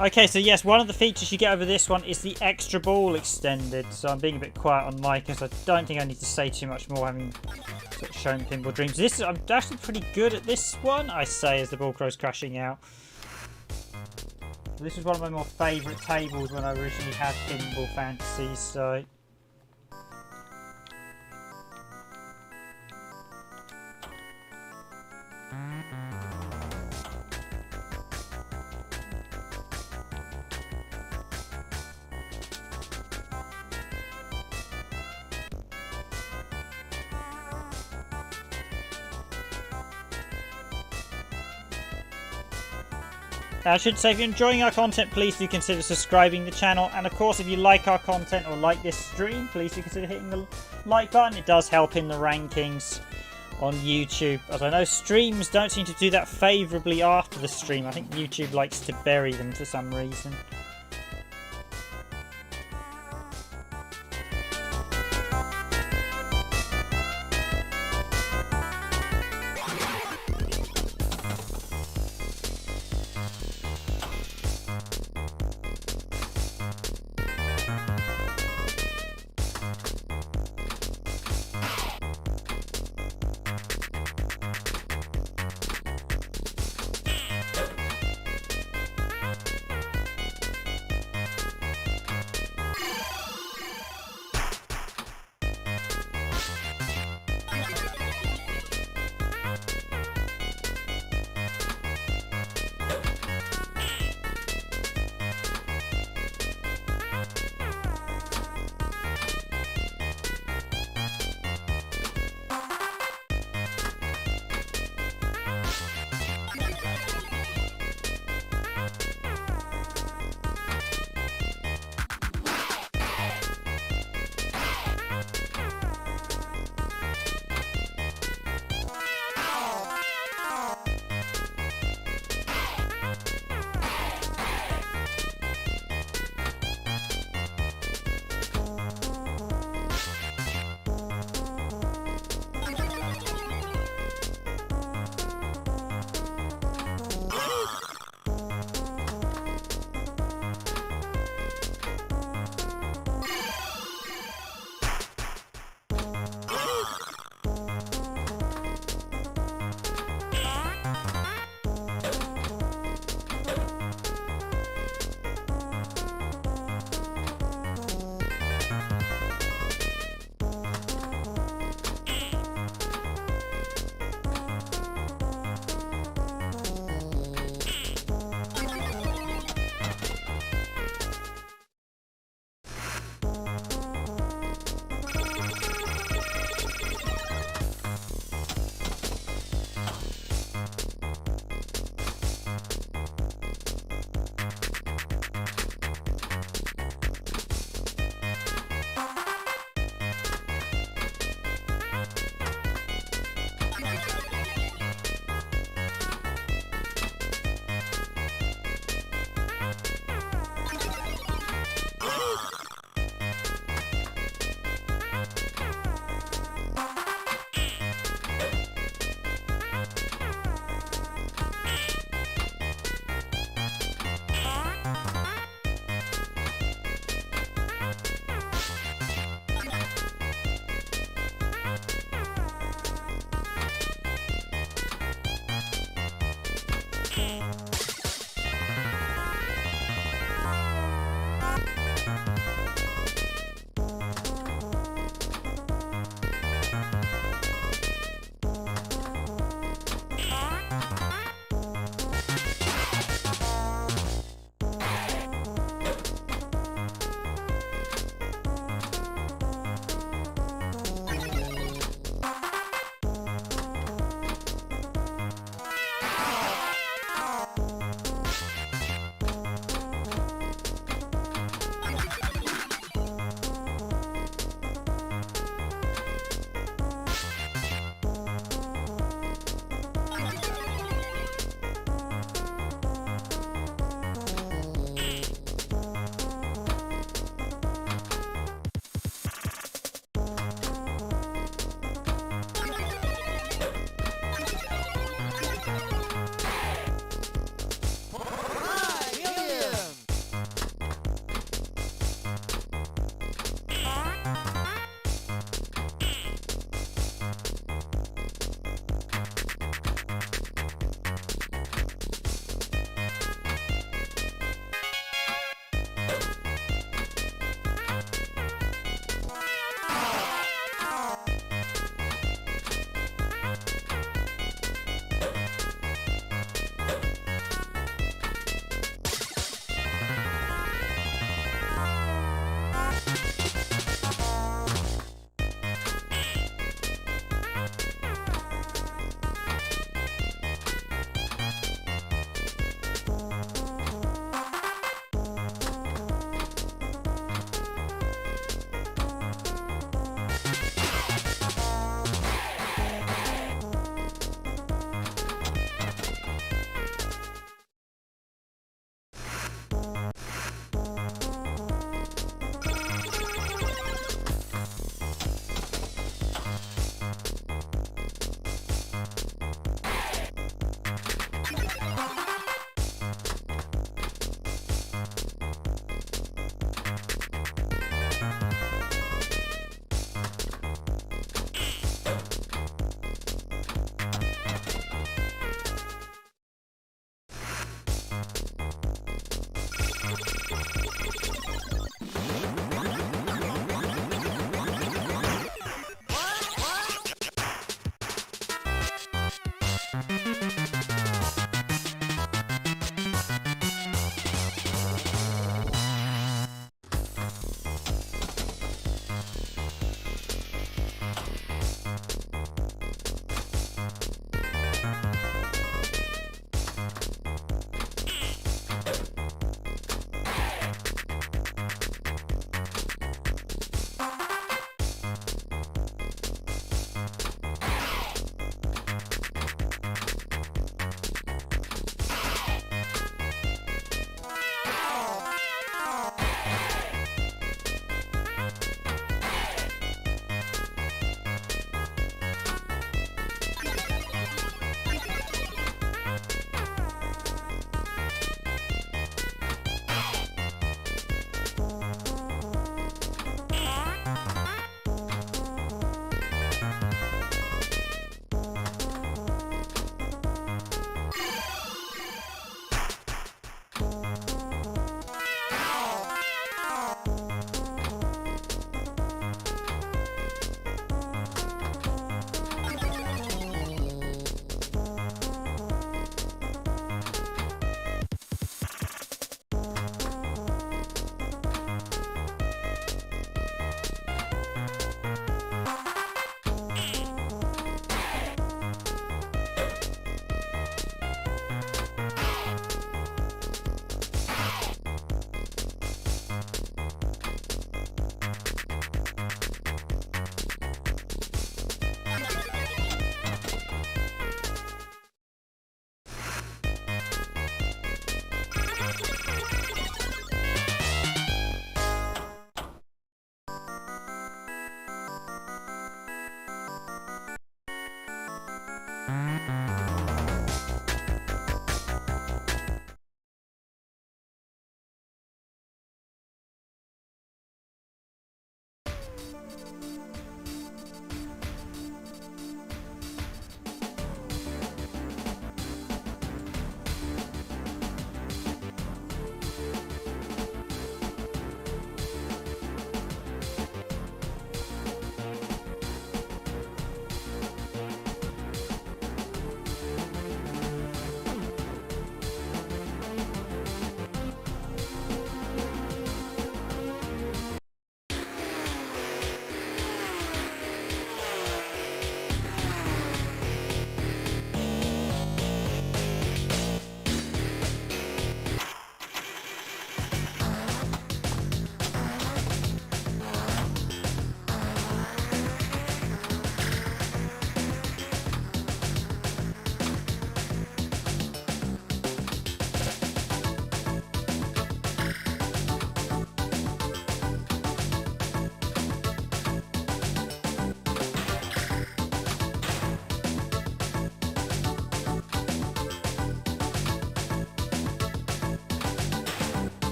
Okay, so yes, one of the features you get over this one is the extra ball extended. So I'm being a bit quiet on mic because I don't think I need to say too much more, having sort of shown Pinball Dreams. I'm actually pretty good at this one, I say, as the ball goes crashing out. This was one of my more favourite tables when I originally had Pinball Fantasies, so... I should say, if you're enjoying our content, please do consider subscribing to the channel. And of course, if you like our content or like this stream, please do consider hitting the like button. It does help in the rankings on YouTube. As I know, streams don't seem to do that favourably after the stream. I think YouTube likes to bury them for some reason.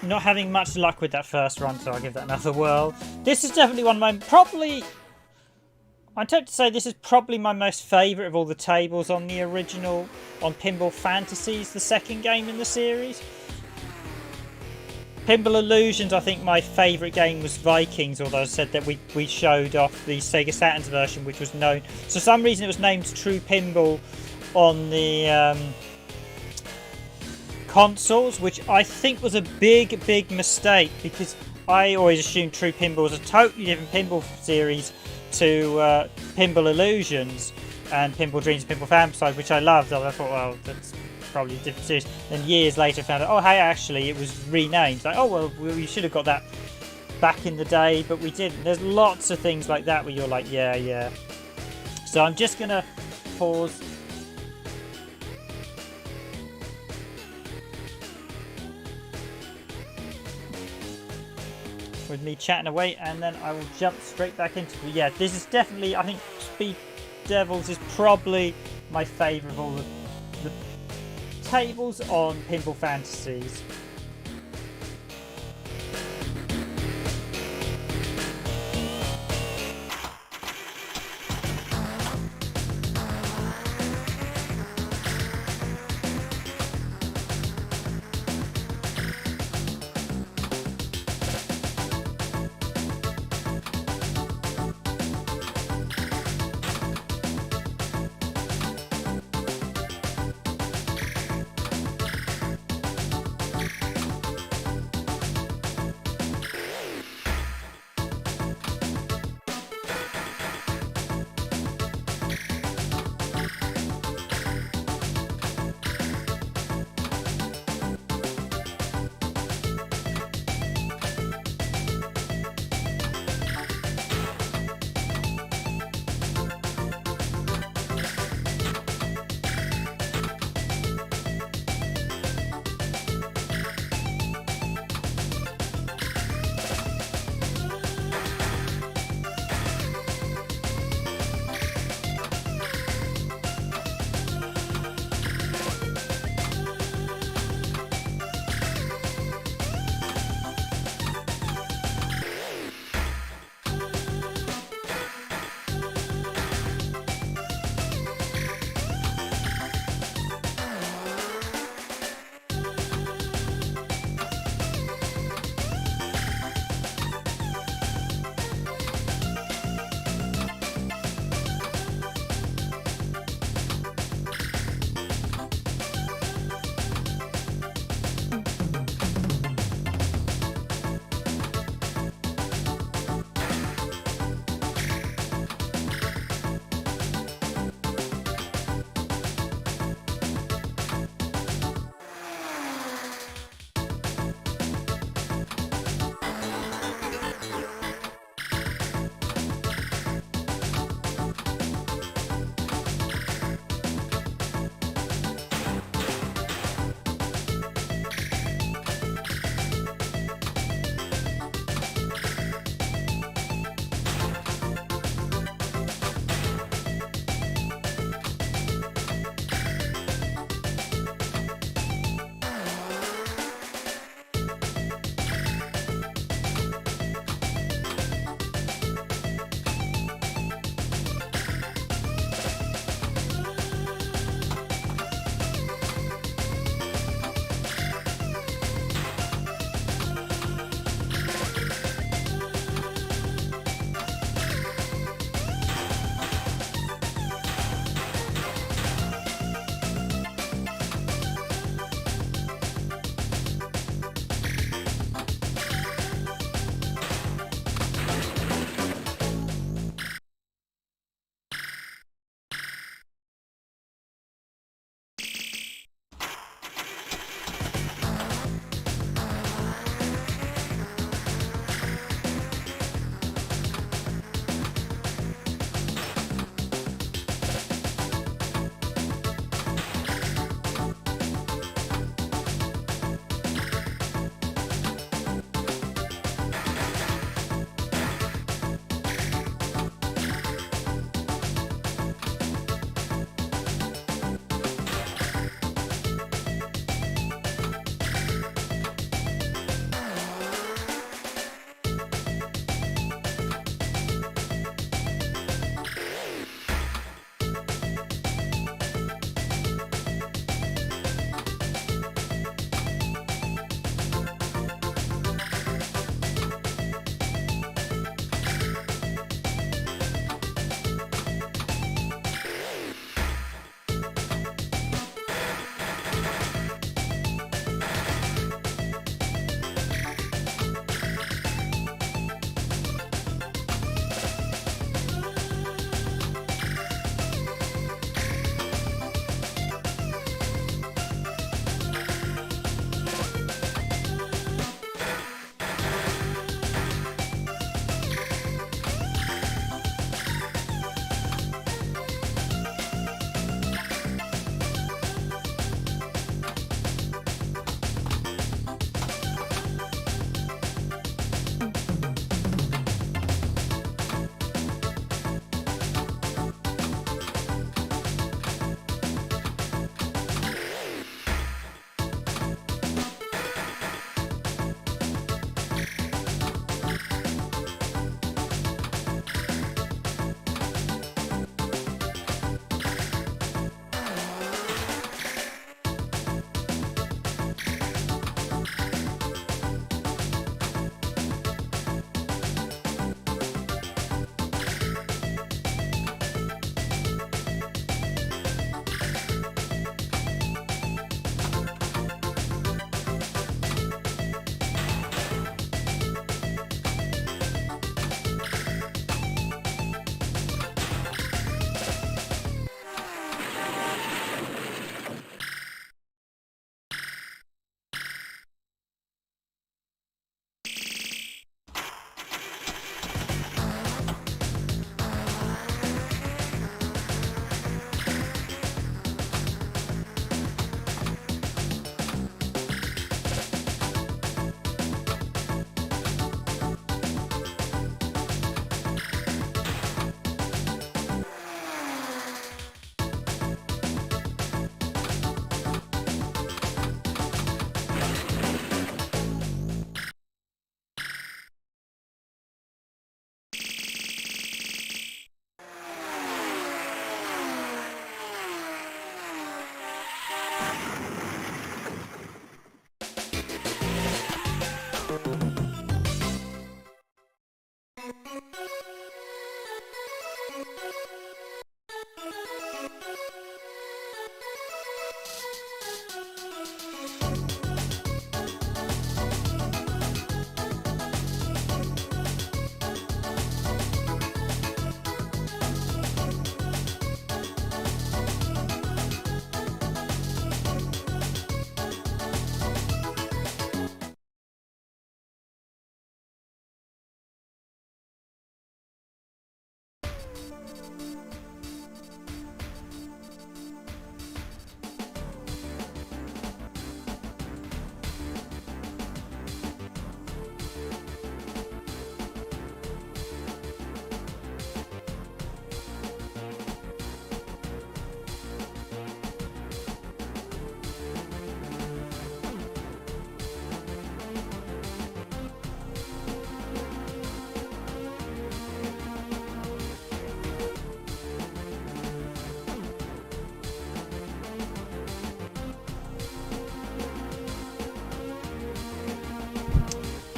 not having much luck with that first run, so I'll give that another whirl. This is definitely one of my, probably, I'm tempted to say this is probably my most favourite of all the tables on the original, on Pinball Fantasies, the second game in the series. Pinball Illusions, I think my favourite game was Vikings, although I said that we showed off the Sega Saturn's version, which was known. So for some reason it was named True Pinball on the consoles, which I think was a big mistake, because I always assumed True Pinball was a totally different pinball series to Pinball Illusions and Pinball Dreams Pinball Fantasies, which I loved. I thought, well, that's probably a different series. And years later found out, oh hey, actually it was renamed. Like, oh well, we should have got that back in the day, but we didn't. There's lots of things like that where you're like, yeah. So I'm just gonna pause. With me chatting away, and then I will jump straight back into it. Yeah, this is definitely, I think Speed Devils is probably my favourite of all the tables on Pinball Fantasies.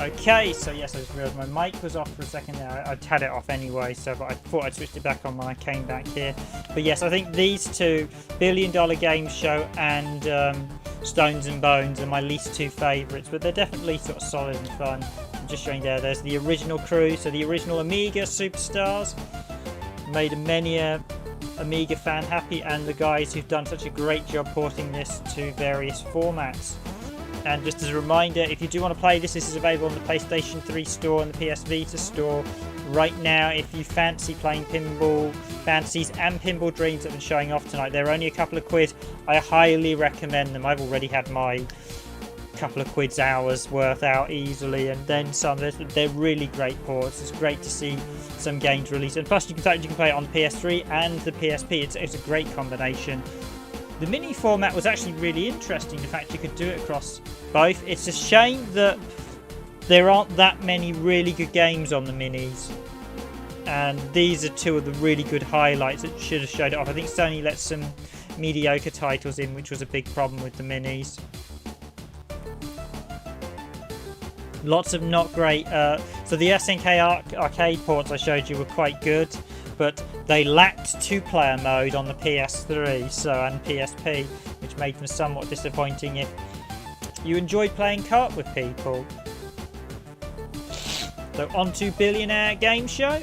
Okay, so yes, I just realised my mic was off for a second there. I'd had it off anyway, but I thought I'd switched it back on when I came back here. But yes, I think these two, Billion Dollar Game Show and Stones and Bones, are my least two favourites, but they're definitely sort of solid and fun. I'm just showing there's the original crew, so the original Amiga superstars, made many Amiga fan happy, and the guys who've done such a great job porting this to various formats. And just as a reminder, if you do want to play this, this is available on the PlayStation 3 store and the PS Vita store right now. If you fancy playing Pinball Fantasies and Pinball Dreams that have been showing off tonight, they're only a couple of quid. I highly recommend them. I've already had my couple of quid's hours worth out easily, and then some. They're really great ports. It's great to see some games released, and plus you can play it on the PS3 and the PSP. It's a great combination. The mini format was actually really interesting, the fact you could do it across both. It's a shame that there aren't that many really good games on the minis, and these are two of the really good highlights that should have showed it off. I think Sony let some mediocre titles in, which was a big problem with the minis. Lots of not great. So the SNK arcade ports I showed you were quite good, but they lacked two-player mode on the PS3 and PSP, which made them somewhat disappointing if you enjoyed playing co-op with people. So on to Billionaire Game Show.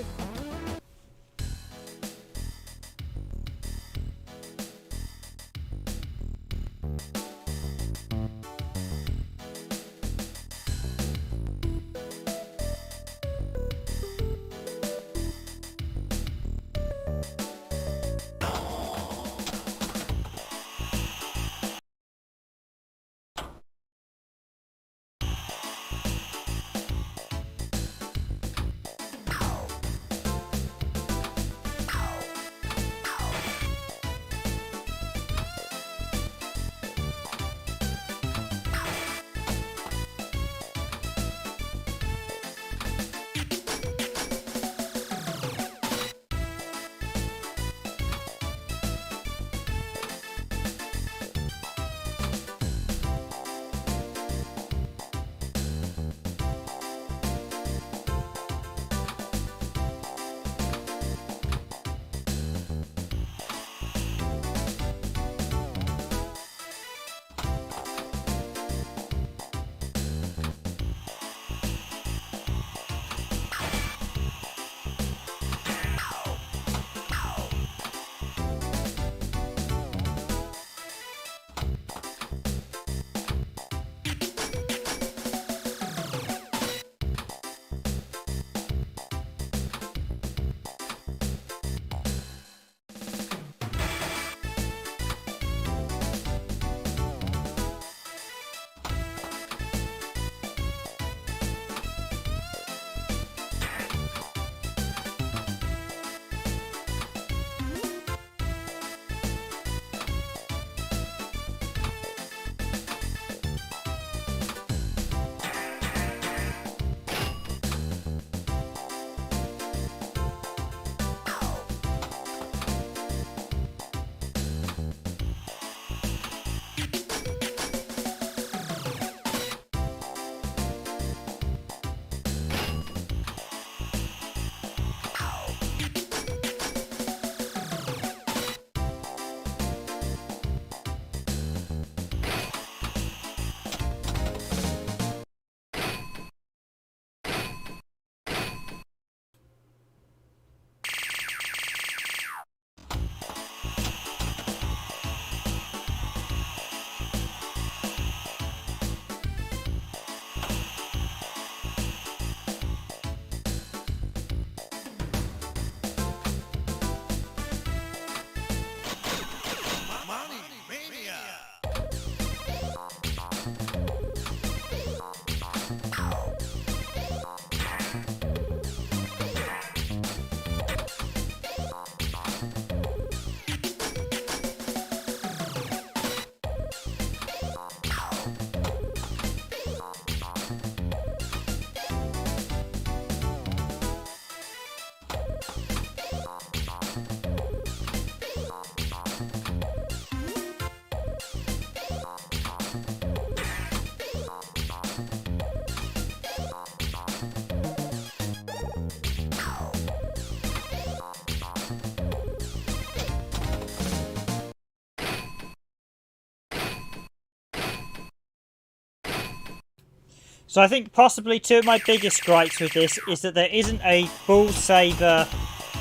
So I think possibly two of my biggest gripes with this is that there isn't a ball saver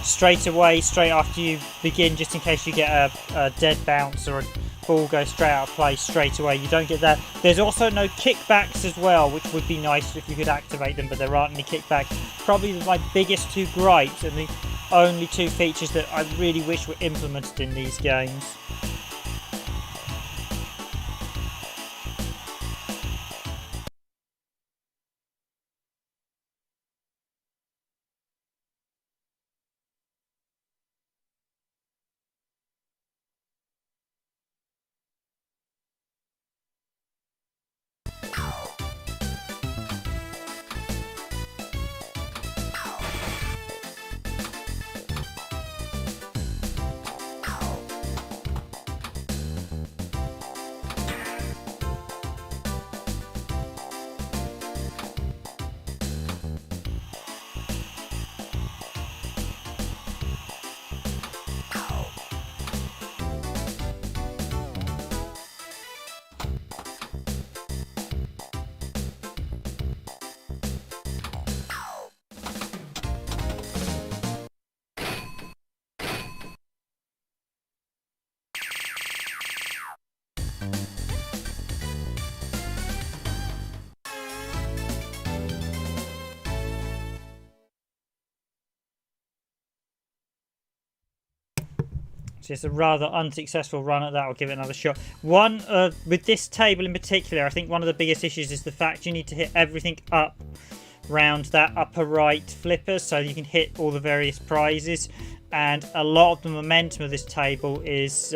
straight after you begin, just in case you get a dead bounce or a ball goes straight out of play straight away. You don't get that. There's also no kickbacks as well, which would be nice if you could activate them, but there aren't any kickbacks. Probably my biggest two gripes and the only two features that I really wish were implemented in these games. So it's a rather unsuccessful run at that. I'll give it another shot. With this table in particular, I think one of the biggest issues is the fact you need to hit everything up round that upper right flipper so you can hit all the various prizes. And a lot of the momentum of this table is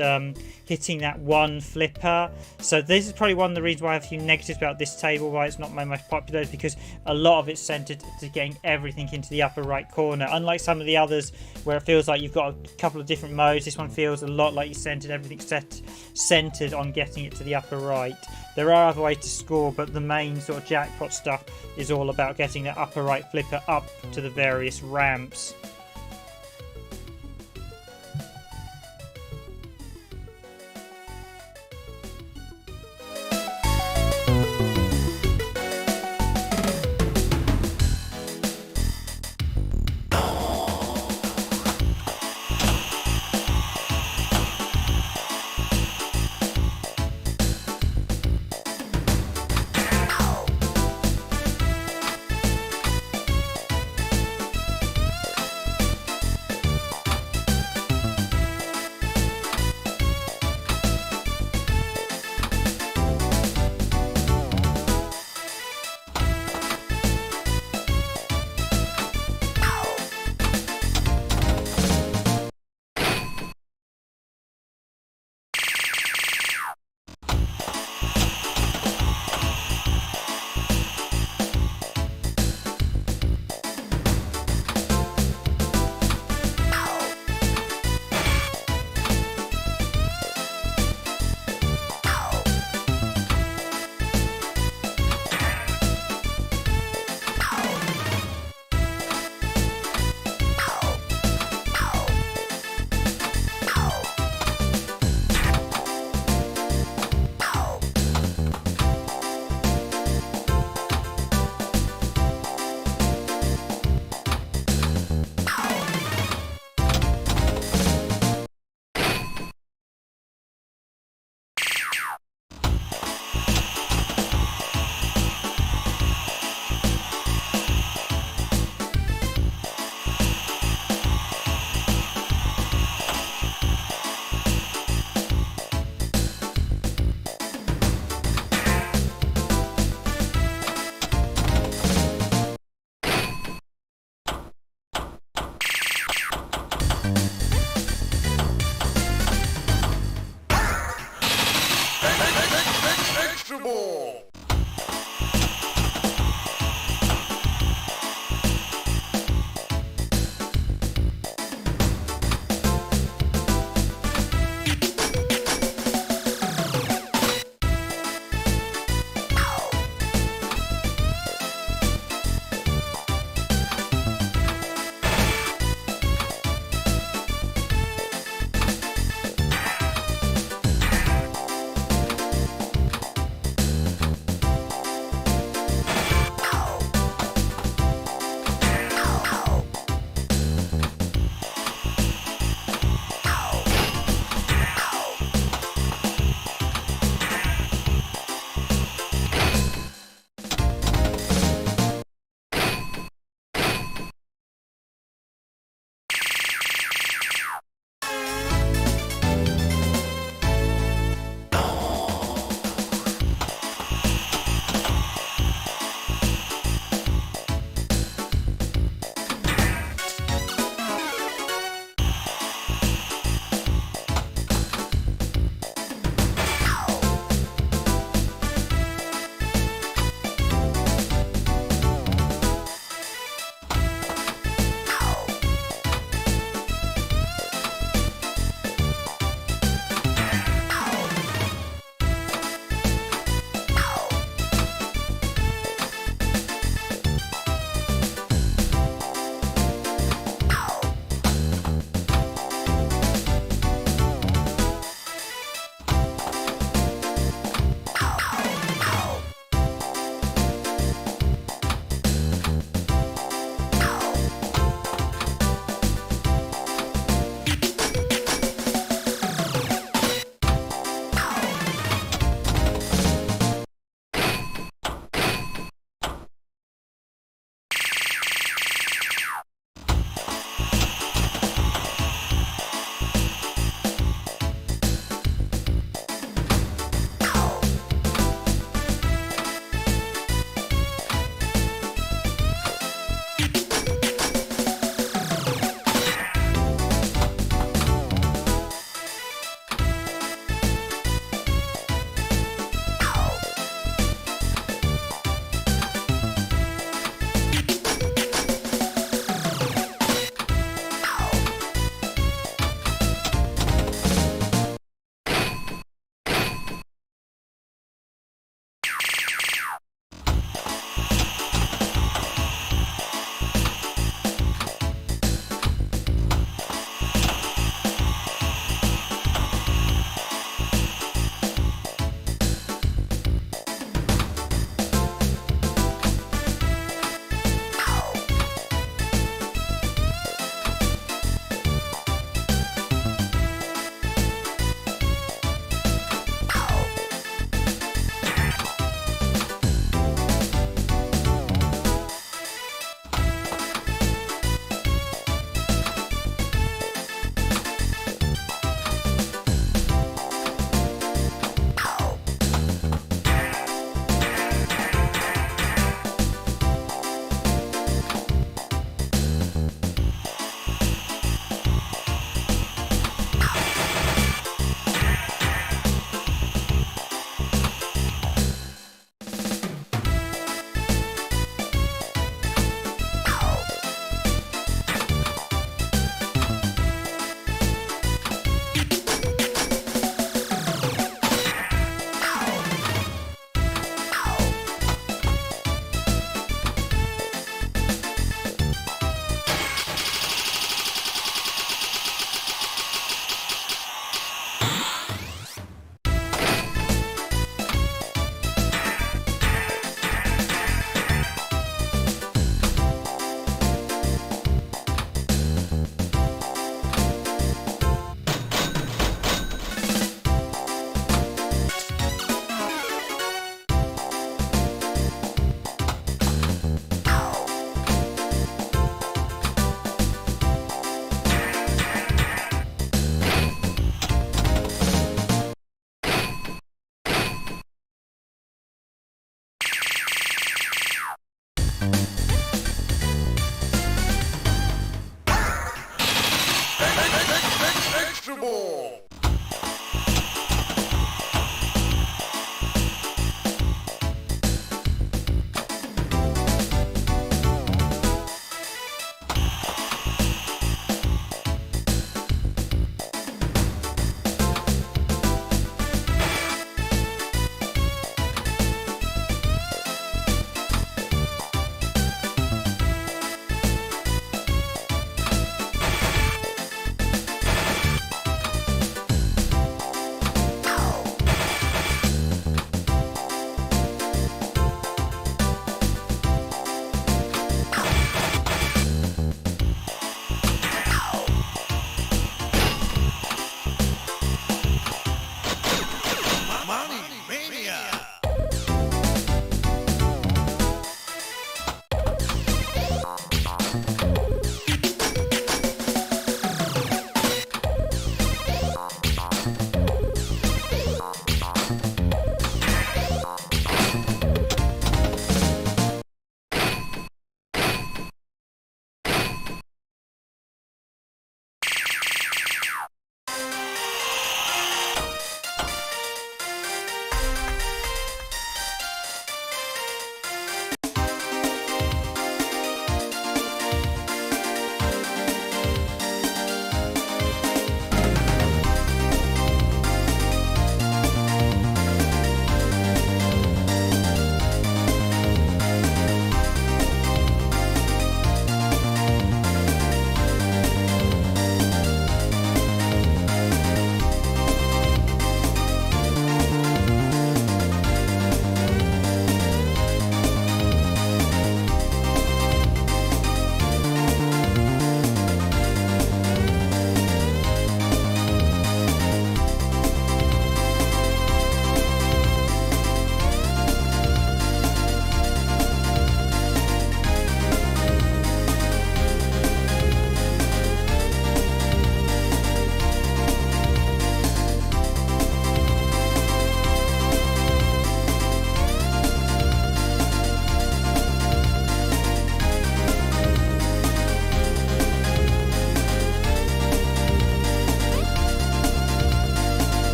hitting that one flipper. So this is probably one of the reasons why I have a few negatives about this table, why it's not my most popular, is because a lot of it's centered to getting everything into the upper right corner. Unlike some of the others where it feels like you've got a couple of different modes, this one feels a lot like you centered everything centered on getting it to the upper right. There are other ways to score, but the main sort of jackpot stuff is all about getting that upper right flipper up to the various ramps.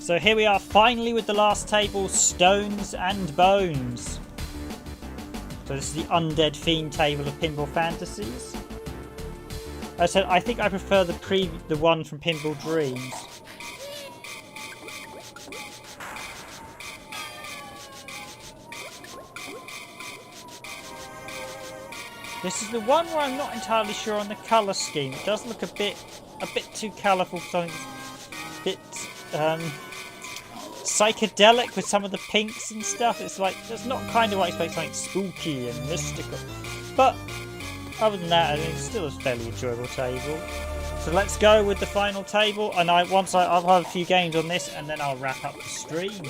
So here we are finally with the last table, Stones and Bones. So this is the Undead Fiend table of Pinball Fantasies. As I said, I think I prefer the one from Pinball Dreams. This is the one where I'm not entirely sure on the colour scheme. It does look a bit too colourful for something a bit psychedelic with some of the pinks and stuff. It's like, that's not kind of what I expect, something spooky and mystical. But other than that, I think it's still a fairly enjoyable table. So let's go with the final table, and I'll have a few games on this, and then I'll wrap up the stream.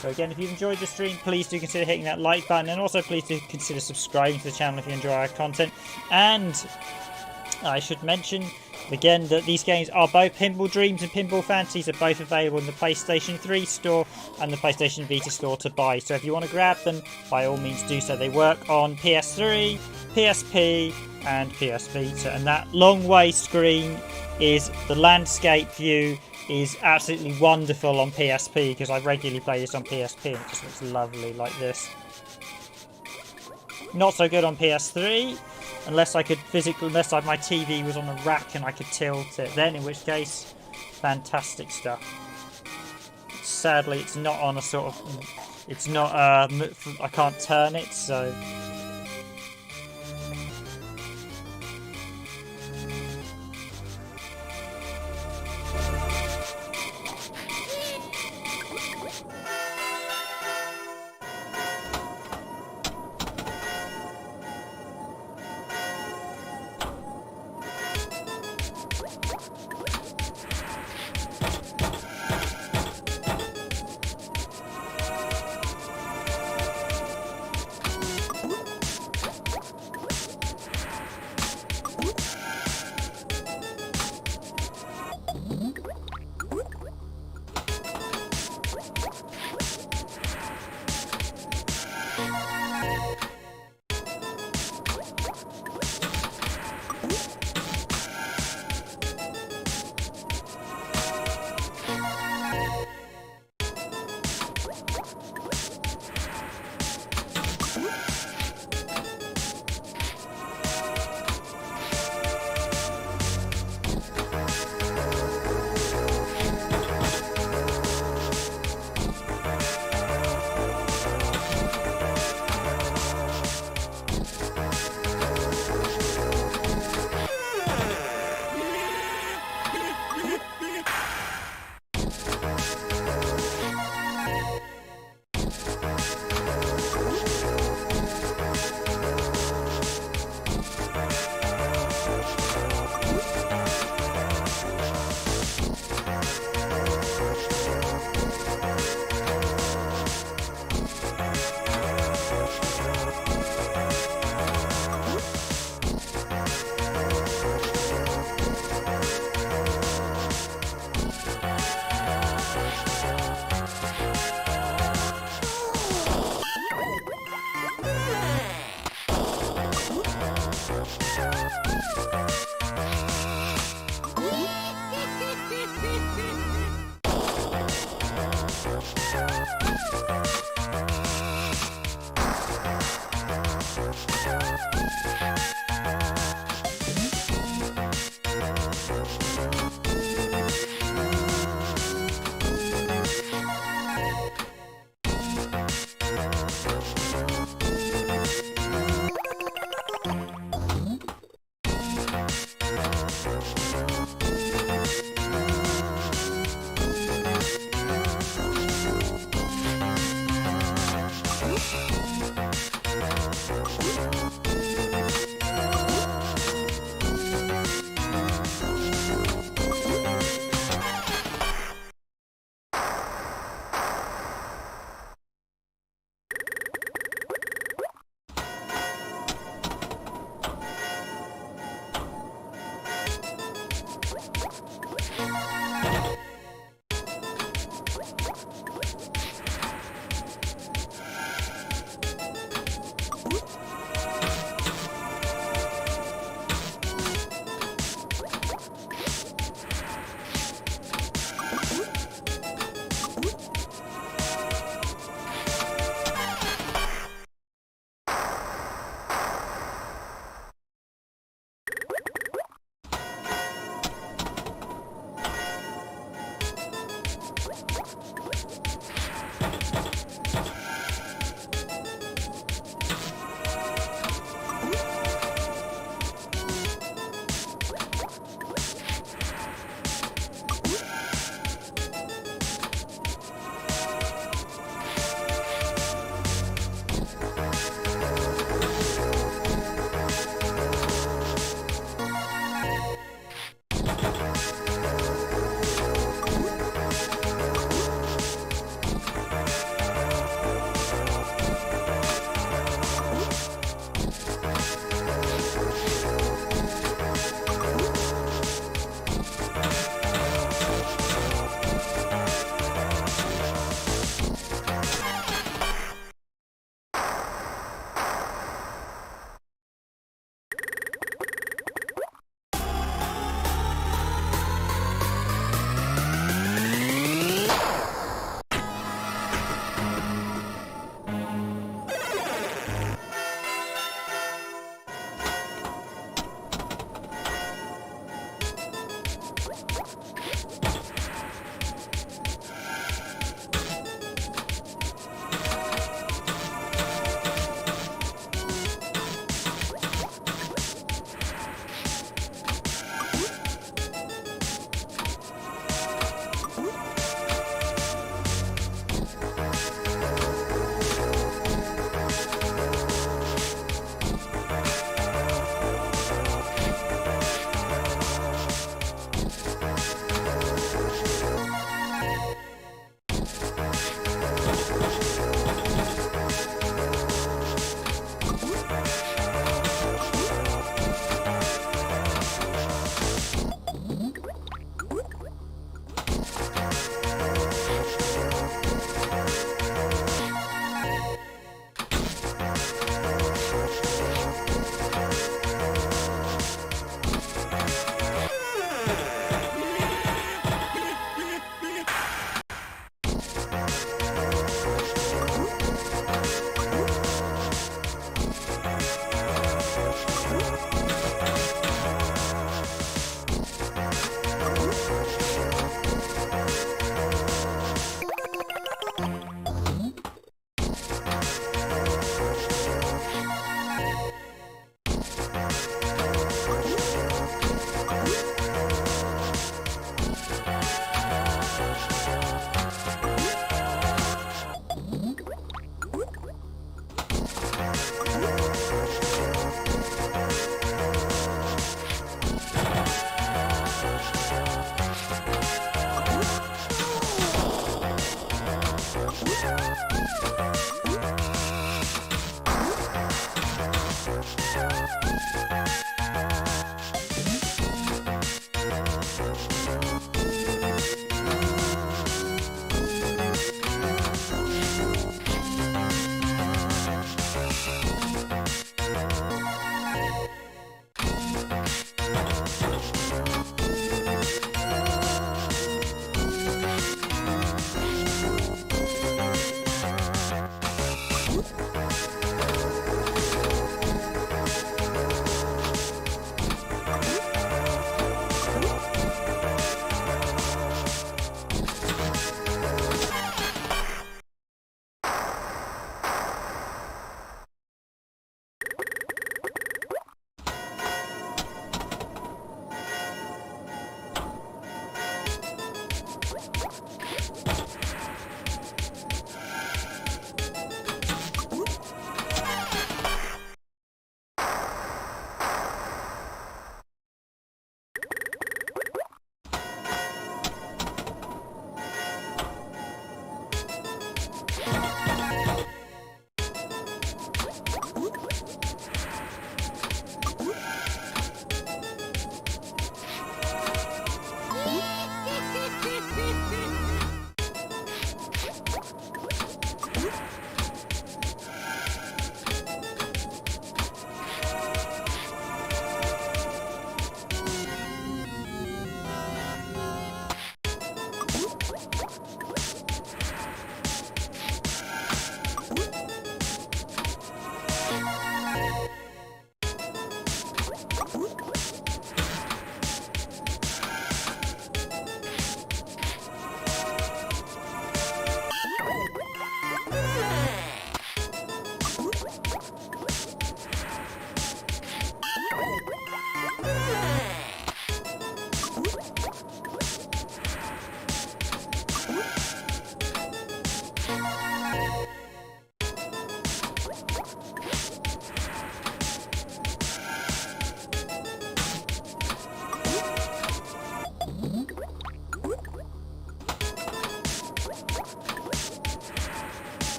So again, if you've enjoyed the stream, please do consider hitting that like button, and also please do consider subscribing to the channel if you enjoy our content. And I should mention again that these games are both Pinball Dreams and Pinball Fantasies, are both available in the PlayStation 3 store and the PlayStation Vita store to buy. So if you want to grab them, by all means do so. They work on PS3, PSP and PS Vita, and that long way screen is the landscape view is absolutely wonderful on PSP, because I regularly play this on PSP and it just looks lovely like this. Not so good on PS3 unless my TV was on a rack and I could tilt it, then in which case fantastic stuff. Sadly it's not on a sort of, I can't turn it, so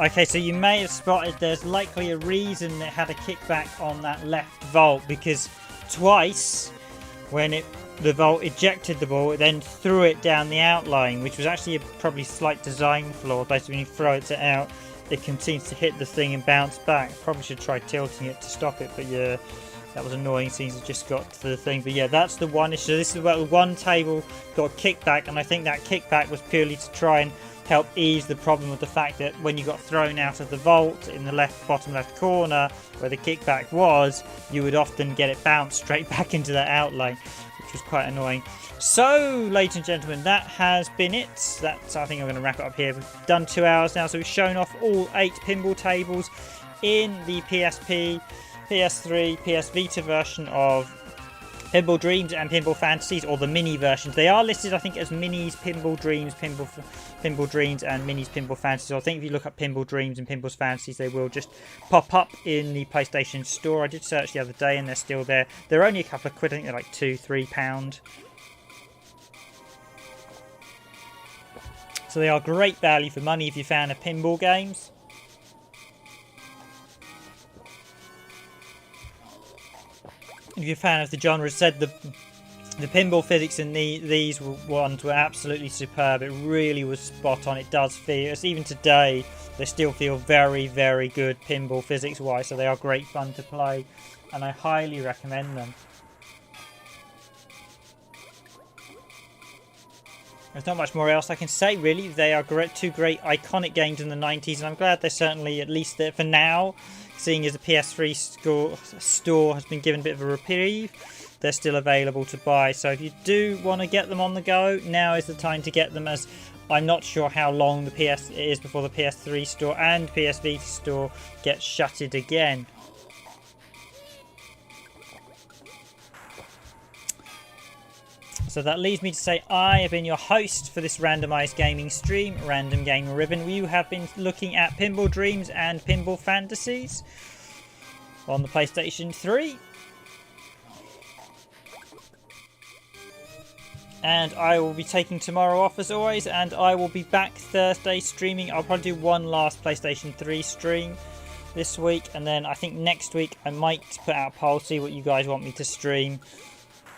Okay, so you may have spotted there's likely a reason it had a kickback on that left vault, because twice when the vault ejected the ball, it then threw it down the outline, which was actually a probably slight design flaw. Basically, when you throw it out, it continues to hit the thing and bounce back. Probably should try tilting it to stop it, but yeah, that was annoying since it just got to the thing. But yeah, that's the one issue. This is where one table got a kickback, and I think that kickback was purely to try and help ease the problem with the fact that when you got thrown out of the vault in the bottom left corner where the kickback was, you would often get it bounced straight back into that outline, which was quite annoying. So, ladies and gentlemen, that has been it. I think I'm going to wrap it up here. We've done 2 hours now, so we've shown off all 8 pinball tables in the PSP, PS3, PS Vita version of Pinball Dreams and Pinball Fantasies, or the mini versions. They are listed, I think, as minis, Pinball Dreams, Pinball Dreams, and minis, Pinball Fantasies. So I think if you look up Pinball Dreams and Pinball Fantasies, they will just pop up in the PlayStation Store. I did search the other day, and they're still there. They're only a couple of quid. I think they're like £2-3. So they are great value for money if you're a fan of pinball games. If you're a fan of the genre, as said, the pinball physics in these ones were absolutely superb. It really was spot on. It does feel, even today, they still feel very, very good pinball physics-wise. So they are great fun to play, and I highly recommend them. There's not much more else I can say, really. They are two great iconic games in the 90s, and I'm glad they're certainly, at least there for now, seeing as the PS3 store has been given a bit of a reprieve, they're still available to buy. So if you do want to get them on the go, now is the time to get them, as I'm not sure how long it is before the PS3 store and PS Vita store gets shuttered again. So that leads me to say I have been your host for this randomised gaming stream, Random Gamer Ribbon. You have been looking at Pinball Dreams and Pinball Fantasies on the PlayStation 3. And I will be taking tomorrow off as always, and I will be back Thursday streaming. I'll probably do one last PlayStation 3 stream this week, and then I think next week I might put out a poll, see what you guys want me to stream.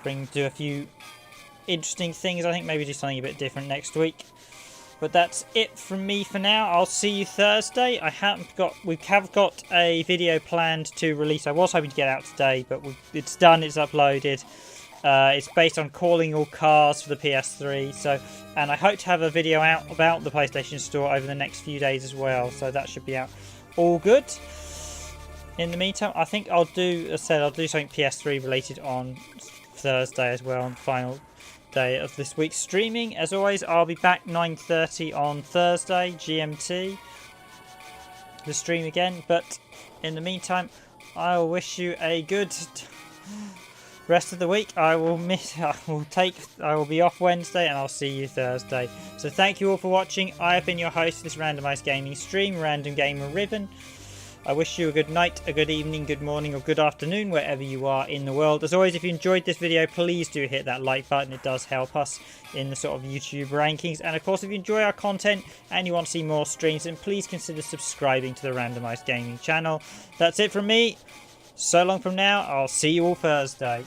Do a few interesting things. I think maybe do something a bit different next week. But that's it from me for now. I'll see you Thursday. We have got a video planned to release. I was hoping to get out today, but it's done. It's uploaded. It's based on calling all cars for the PS3. And I hope to have a video out about the PlayStation Store over the next few days as well. So that should be out all good. In the meantime, I think I'll do something PS3 related on Thursday as well, on the final day of this week's streaming. As always, I'll be back 9:30 on Thursday GMT, the stream again. But in the meantime, I'll wish you a good rest of the week. I will be off Wednesday, and I'll see you Thursday. So thank you all for watching. I have been your host for this randomised gaming stream, Random Gamer Ribbon. I wish you a good night, a good evening, good morning, or good afternoon, wherever you are in the world. As always, if you enjoyed this video, please do hit that like button. It does help us in the sort of YouTube rankings. And of course, if you enjoy our content and you want to see more streams, then please consider subscribing to the Randomised Gaming channel. That's it from me. So long from now. I'll see you all Thursday.